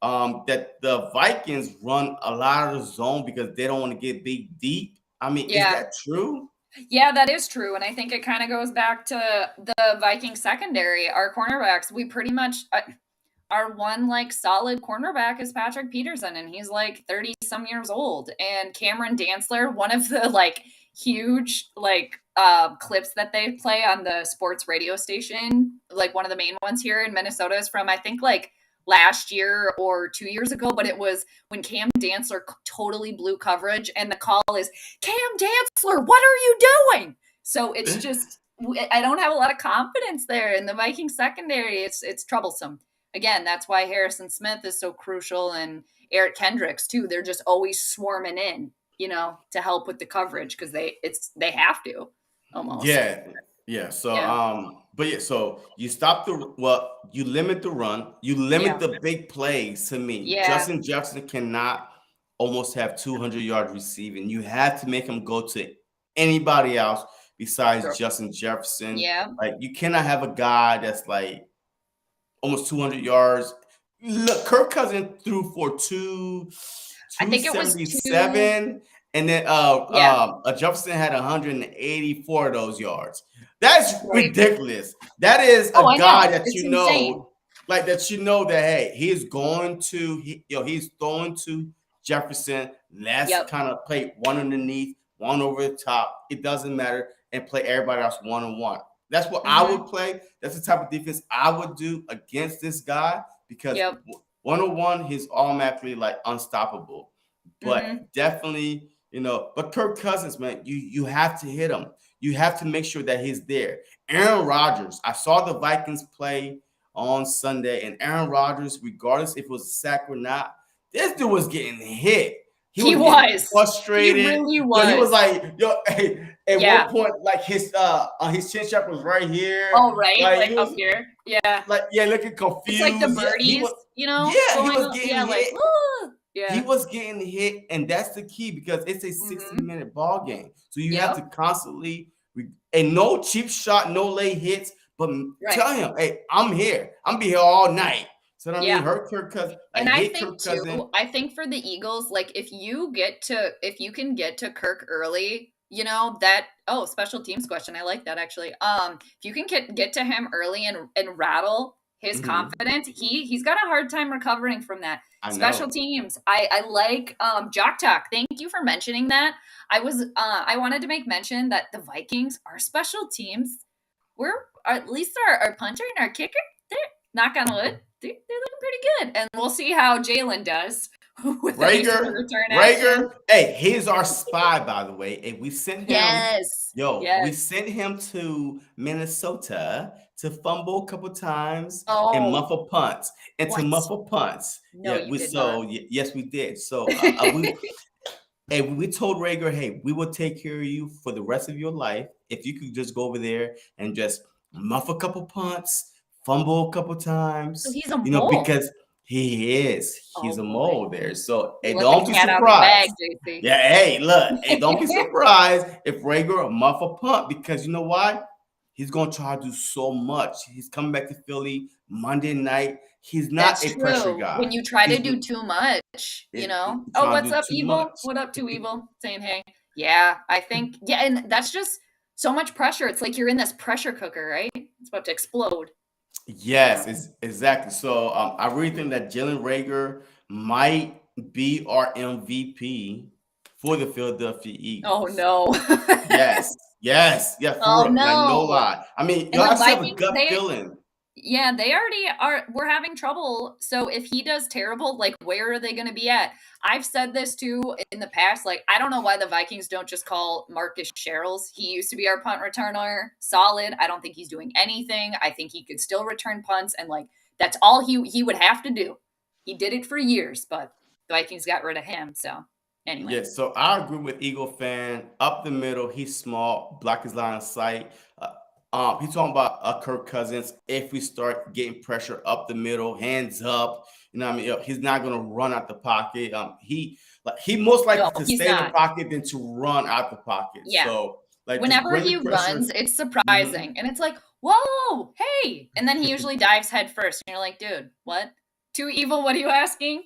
the Vikings run a lot of the zone because they don't want to get big deep. I mean, is that true? Yeah, that is true. And I think it kind of goes back to the Viking secondary. Our cornerbacks, we pretty much our one like solid cornerback is Patrick Peterson, and he's like 30 some years old. And Cameron Dantzler, one of the like huge like clips that they play on the sports radio station, like one of the main ones here in Minnesota is from I think like last year or 2 years ago, but it was when Cam Dantzler totally blew coverage, and the call is, Cam Dantzler, what are you doing? So it's just, I don't have a lot of confidence there in the Viking secondary. It's troublesome. Again, that's why Harrison Smith is so crucial, and Eric Kendricks too. They're just always swarming in, you know, to help with the coverage because they have to almost. Yeah. So so you stop you limit the run, you limit the big plays. To me, Justin Jefferson cannot almost have 200-yard receiving. You have to make him go to anybody else besides Justin Jefferson. Yeah. Like you cannot have a guy that's like almost 200 yards. Look, Kirk Cousins threw for 277. And then Jefferson had 184 of those yards. That's ridiculous. That is a guy that you know, insane. Like that you know that hey, he's throwing to Jefferson. Let's kind of play one underneath, one over the top. It doesn't matter, and play everybody else one-on-one. That's what I would play. That's the type of defense I would do against this guy because one-on-one, he's automatically like unstoppable. But definitely. You know, but Kirk Cousins, man, you have to hit him. You have to make sure that he's there. Aaron Rodgers, I saw the Vikings play on Sunday, and Aaron Rodgers, regardless if it was a sack or not, this dude was getting hit. He getting was. frustrated. He really Yo, he was was. like, yo, hey, at Yeah. one point, like his chin strap was right here. Oh, right, Like like he up was here. Yeah. like, yeah, looking confused. It's like the Yeah, he birdies, was. you know, Yeah, he going was up. getting Yeah, like, hit. woo. He Yeah. was getting hit, and that's the key because it's a Mhm. 60-minute ball game. So you have to Yep. constantly and no cheap shot, no late hits, but tell Right. him, hey, I'm here. I'm be here all night. So I mean, Yeah. hurt Kirk Cousins, like And I hit think Kirk Cousins. too, I think for the Eagles, like if you can get to Kirk early, you know, that special teams question. I like that actually. If you can get to him early and rattle his Mhm. confidence, he's got a hard time recovering from that. I Special know. teams. I like Jock Talk. Thank you for mentioning that. I wanted to make mention that the Vikings are special teams. At least our punter and our kicker, they're knock on wood, they're looking pretty good. And we'll see how Jalen does with any sort of return action. Hey, he's our spy, by the way. And we sent him, Yes. we Yes. sent him to Minnesota to fumble a couple times and Oh, muffle punts and to what? muffle punts. No, Yeah, you did not. yes, we did. So we told Rager, hey, we will take care of you for the rest of your life if you could just go over there and just muff a couple punts, fumble a couple So times, he's a mole. because he's Oh a boy. mole there. So You hey, let the don't be cat out of the bag, surprised. JC. Yeah, hey, look, hey, don't be surprised if Rager muff a punt because you know why? He's gonna try to do so much. He's coming back to Philly Monday night. He's not That's a pressure true. When guy. you try to He's do too much, you know. Oh, trying to what's do up, too Evil? much. What up to Evil? Saying hey. Yeah, I think and that's just so much pressure. It's like you're in this pressure cooker, right? It's about to explode. Yes, exactly. So I really think that Jalen Rager might be our MVP for the Philadelphia Oh Eagles. no. Yeah, Oh for real. Like no no. lie. I mean, And y'all the actually have a Vikings, gut feeling. they already are. We're having trouble. So if he does terrible, like where are they going to be at? I've said this too in the past. Like I don't know why the Vikings don't just call Marcus Sherrills. He used to be our punt returner, solid. I don't think he's doing anything. I think he could still return punts, and like that's all he would have to do. He did it for years, but the Vikings got rid of him. So anyway, Yes, so I agree with Eagle fan. Up the middle, he's small, block his line of sight. He's talking about Kirk Cousins. If we start getting pressure up the middle, hands up, you know what I mean? He's not gonna run out the pocket. He most no, likely to he's stay in the not. pocket than to run out the pocket. Yeah. So like just Whenever bring the he pressure. runs, it's Mhm. surprising. And it's like, whoa, hey. And then he usually dives head first. And you're like, dude, what? Too evil? What are you asking?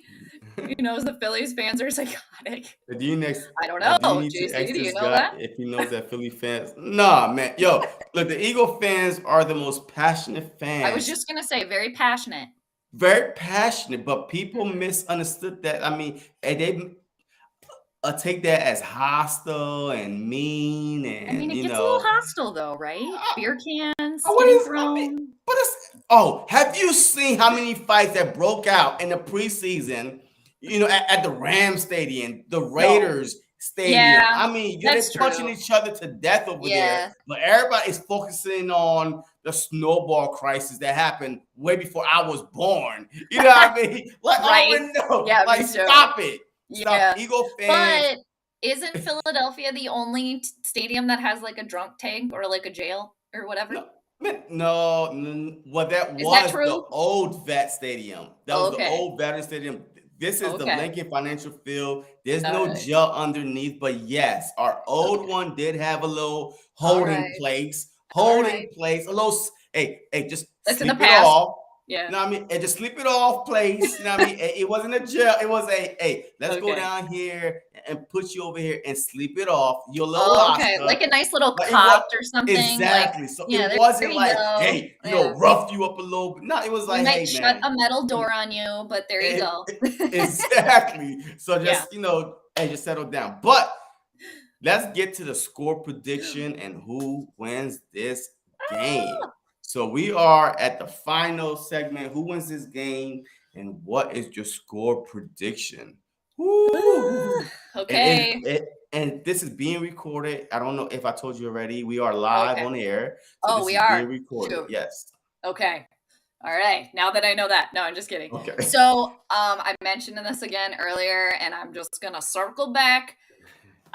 He knows the Phillies fans are psychotic. Do you next? I don't know. Do you need to JC, ask do you this know guy that? if he knows that Philly fans? Nah, man. Yo, look, the Eagle fans are the most passionate I was fans. just going to say, very passionate. Very passionate, but people Mhm. misunderstood that. I mean, and they take that as hostile and mean, I mean, and it gets a little hostile, though, right? Beer cans what getting is? I mean, thrown. but it's. Oh, have you seen how many fights that broke out in the preseason? You know, at the Rams Stadium, the No. Raiders Stadium. Yeah, I mean, they're that's punching true. each other to death over there, Yeah. but everybody is focusing on the snowball crisis that happened way before I was born. You know what I mean? Like, Right. oh no, Yeah, like me too. stop it, stop, Yeah. Eagle fans. But isn't Philadelphia the only stadium that has like a drunk tank or like a jail or whatever? No, no, well, that Is that was the true? old Vet Stadium. That was the Okay. old Veteran Stadium. This is the Okay. Lincoln Financial Field. There's All no right. gel underneath, but yes, our old Okay. one did have a little All holding right. place, All right. a little. Hey, just That's in the sleep it past. off. You Yeah. know what I mean? And just sleep it off, place. You know what I mean? It wasn't a jail. It was hey, let's go Okay. down here and put you over here and sleep it off. You're a little Oh, okay. hostile. Like a nice little But it was cot or something. Like, exactly. So yeah, it there wasn't you like, go. hey, Yeah. roughed you up a little bit. No, it was We like, might hey, shut man. a metal door on you, but there you go. Exactly. So Yeah. just, hey, just settle down. But let's get to the score prediction and who wins this game. So we are at the final segment. Who wins this game? And what is your score prediction? Woo! Okay. And this is being recorded. I don't know if I told you already. We are live Okay. on air. So Oh, this we is being are. recorded. Shoot. Yes. Okay. All right. Now that I know that. No, I'm just kidding. Okay. So I mentioned this again earlier, and I'm just going to circle back.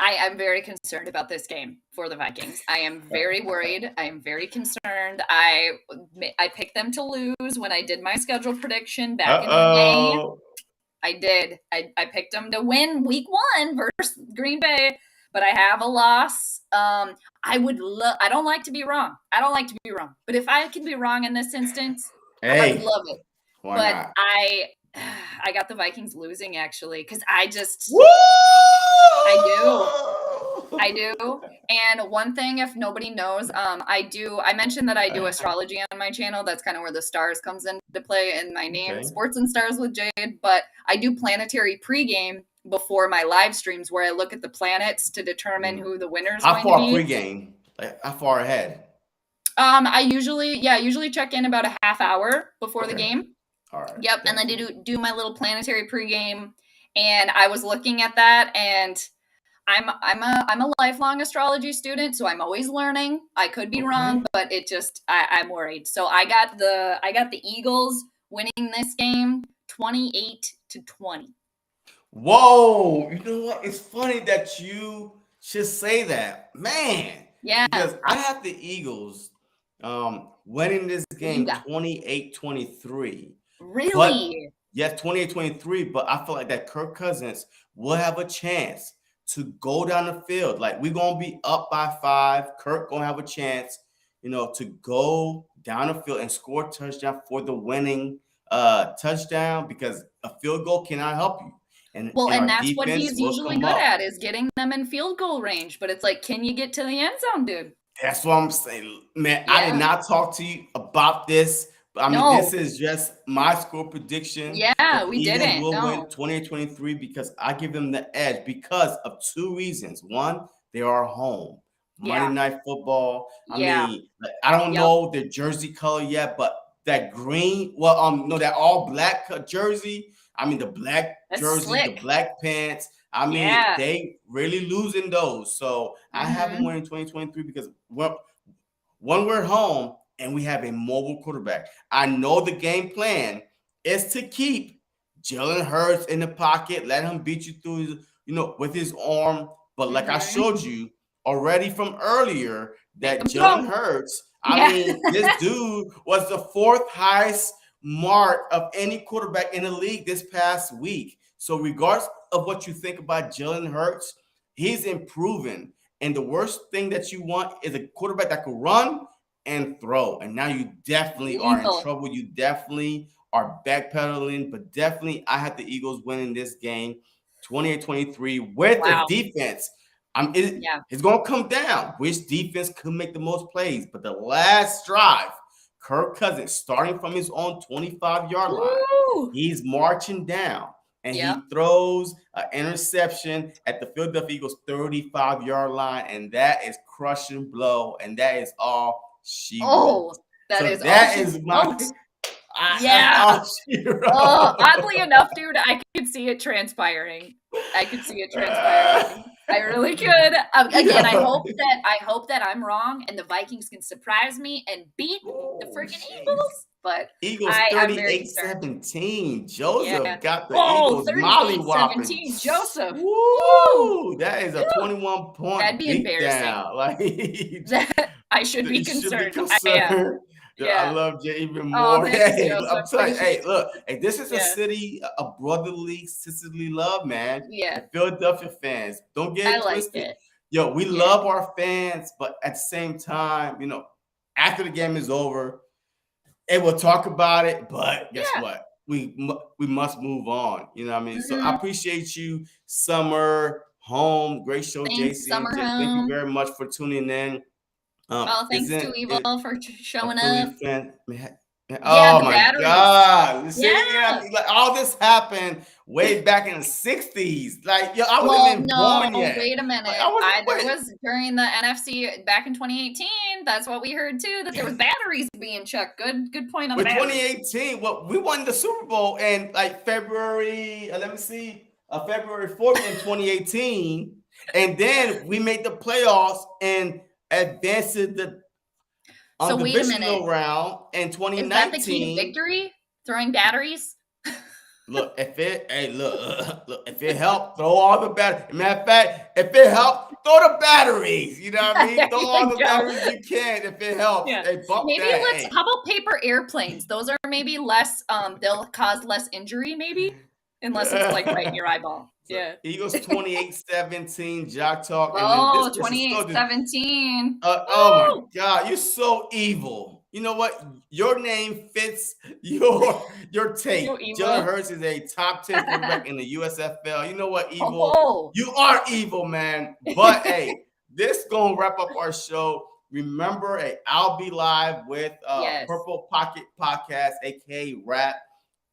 I'm very concerned about this game for the Vikings. I am very worried. I am very concerned. I picked them to lose when I did my schedule prediction back in May. I did. I picked them to win week 1 versus Green Bay, but I have a loss. I don't like to be wrong. I don't like to be wrong. But if I can be wrong in this instance, I would love it. Why but not? I got the Vikings losing actually because I do. And one thing, if nobody knows, I mentioned that I do astrology on my channel. That's kind of where the stars comes into play in my name, Sports and Stars with Jade. But I do planetary pregame before my live streams where I look at the planets to determine who the winner is going to be. How far pregame? Like, how far ahead? I usually check in about a half hour before the game. All right. Yep, and then I do my little planetary pregame, and I was looking at that, and I'm a lifelong astrology student, so I'm always learning. I could be wrong, but I'm worried. So I got the Eagles winning this game 28-20. Whoa! You know what? It's funny that you should say that, man. Yeah. Because I have the Eagles winning this game 28-23. Really? But, yes, 28-23, but I feel like that Kirk Cousins will have a chance to go down the field. Like, we're going to be up by 5. Kirk going to have a chance, to go down the field and score a touchdown for the winning touchdown because a field goal cannot help you. And that's what he's usually good at is getting them in field goal range. But it's like, can you get to the end zone, dude? That's what I'm saying. Man, yeah. I did not talk to you about this. But I mean, this is just my score prediction. Yeah, we didn't. Eagles will win 28-23 because I give them the edge because of 2 reasons. One, they are home. Monday Night Football. I mean, I don't know their jersey color yet, but that green, that all black jersey. I mean, the black jersey, the black pants. I mean, they really losing those. So I have them winning 2023 because when we're home and we have a mobile quarterback, I know the game plan is to keep Jalen Hurts in the pocket, let him beat you through, with his arm. But like I showed you already from earlier, that Jalen Hurts, I mean, this dude was the 4th highest mark of any quarterback in the league this past week. So regardless of what you think about Jalen Hurts, he's improving. And the worst thing that you want is a quarterback that can run and throw. And now you definitely are in trouble. You definitely are backpedaling. But definitely, I had the Eagles winning this game 28-23 with the defense. It's going to come down which defense could make the most plays. But the last drive, Kirk Cousins, starting from his own 25-yard line, he's marching down. And he throws an interception at the Philadelphia Eagles 35-yard line. And that is crushing blow. And that is all she wrote. That is my... Oddly enough, dude, I could see it transpiring. I really could. Again, I hope that I'm wrong and the Vikings can surprise me and beat the freaking Eagles. But Eagles 38-17. Joseph got the Eagles mollywhopping. Joseph. Woo! That is a 21-point. That'd be embarrassing. I should be concerned. I am. I love Jay even more. I'm telling you, look, this is a city, a brotherly, sisterly love, man. Yeah. The Philadelphia fans, don't get it twisted. We love our fans, but at the same time, after the game is over, we'll talk about it. But guess what? We must move on. You know what I mean? So I appreciate you, Summer Home. Great show, JC. Thank you very much for tuning in. Thanks to Evil for showing up. Oh my God! All this happened way back in the '60s. I wasn't even born yet. Wait a minute. There was during the NFC back in 2018. That's what we heard too. That there was batteries being checked. Good point on the batteries. 2018. Well, we won the Super Bowl in February. February 4th in 2018, and then we made the playoffs and advanced So on wait a minute. divisional round in Is that the key to 2019. victory? Throwing batteries? Look, look, if it helped, throw all the batteries. Matter of fact, if it helped, throw the batteries. You know what I mean? There Throw all you the go. batteries you can if it helps. Yeah. Hey, bump Maybe that. let's Hey. how about paper airplanes? Those are maybe less they'll cause less injury maybe unless it's like right in your eyeball. So Yeah. Eagles 28-17, Jock Talk. And then Oh, this is so 28-17. oh my Woo! God, you're so evil. You know what? Your name fits your So take. Jalen evil. Hurts is a top 10 quarterback in the USFL. You know what, evil? Oh. You are evil, man. But hey, this gonna wrap up our show. Remember, hey, I'll be live with Yes. Purple Pocket Podcast, aka Rap.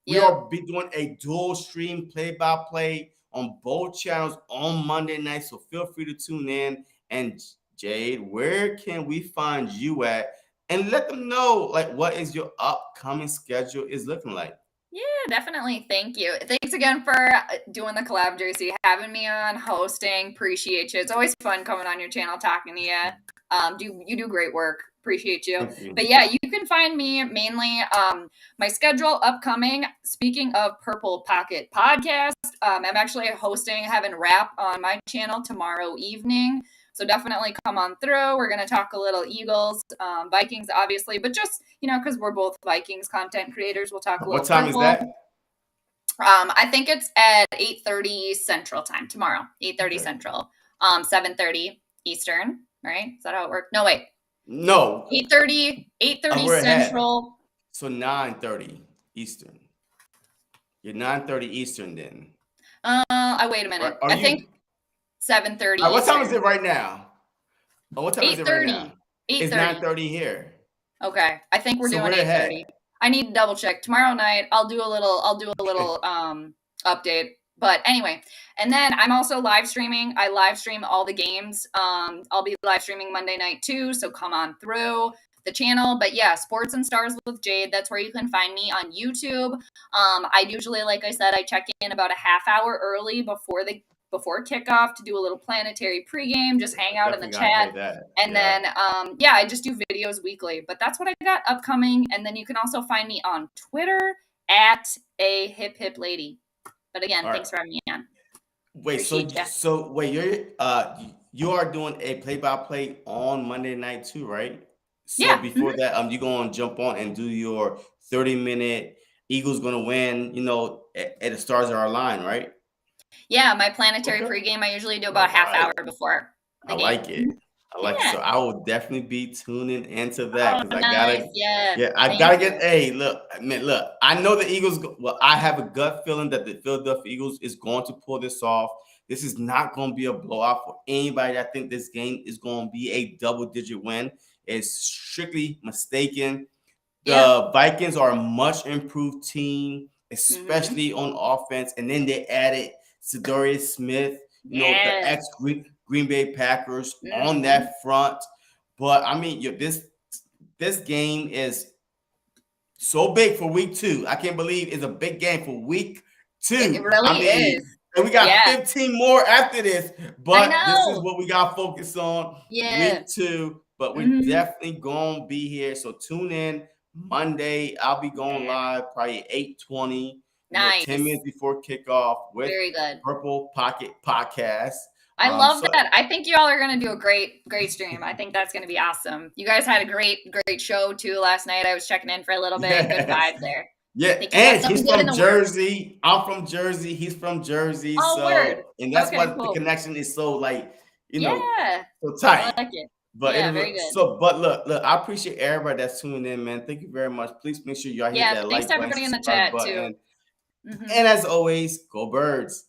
We Yep. are be doing a dual stream play-by-play on both channels on Monday night. So feel free to tune in. And Jade, where can we find you at? And let them know like what is your upcoming schedule is looking like. Yeah, definitely. Thank you. Thanks again for doing the collab, Jersey, having me on, hosting. Appreciate you. It's always fun coming on your channel, talking to you. You do great work. Appreciate you. Thank you. But yeah, you can find me mainly my schedule upcoming. Speaking of Purple Pocket Podcast, I'm actually hosting, having rap on my channel tomorrow evening. So definitely come on through. We're going to talk a little Eagles, Vikings, obviously, but just, because we're both Vikings content creators, we'll talk a little What time Purple. is that? I think it's at 8:30 Central time tomorrow. 8:30 Okay. Central. 7:30 Eastern, right? Is that how it works? No, wait. No. 8:30 we're ahead. Central. So 9:30 Eastern. You're 9:30 Eastern then. Wait a minute. I think 7:30 what time is Eastern. it right now? Oh, what time is it right now? 8:30. It's 9:30 here. Okay. I think we're doing 8:30. I need to double check. Tomorrow night I'll do a little update. But anyway, and then I'm also live streaming. I live stream all the games. I'll be live streaming Monday night too, so come on through the channel. But yeah, Sports and Stars with Jade, that's where you can find me on YouTube. I usually, like I said, I check in about a half hour early before kickoff to do a little planetary pregame, just hang out in the chat. And then, I just do videos weekly. But that's what I got upcoming. And then you can also find me on Twitter at a hip hip lady. But again, thanks for having me on. Wait, so wait, you are doing a play-by-play on Monday night too, right? So before that, you're gonna jump on and do your 30-minute Eagles gonna win, at the stars are aligned, right? Yeah, my planetary pregame I usually do about half hour before the game. Like it. I like it. So I will definitely be tuning into that because I gotta get. Hey, look, I know the Eagles. Well, I have a gut feeling that the Philadelphia Eagles is going to pull this off. This is not going to be a blowout for anybody. I think this game is going to be a double-digit win. It's strictly mistaken. The Vikings are a much improved team, especially on offense, and then they added Sedarius Smith, the ex Green Bay Packers on that front. But I mean, this game is so big for week 2. I can't believe it's a big game for week 2. It really is. And we got 15 more after this, but this is what we got to focus on week 2. But we're definitely going to be here. So tune in Monday. I'll be going live probably 8:20. Nice. 10 minutes before kickoff with Very good. Purple Pocket Podcast. I love that. I think y'all are going to do a great stream. I think that's going to be awesome. You guys had a great show too last night. I was checking in for a little bit. Good vibes there. Yeah, and he's from Jersey. I'm from Jersey. He's from Jersey. Oh, word. And that's why the connection is so so tight. I like it. But very good. But look, I appreciate everybody that's tuning in, man. Thank you very much. Please make sure y'all hit that like button. Thanks to everybody in the chat too. And as always, go Birds.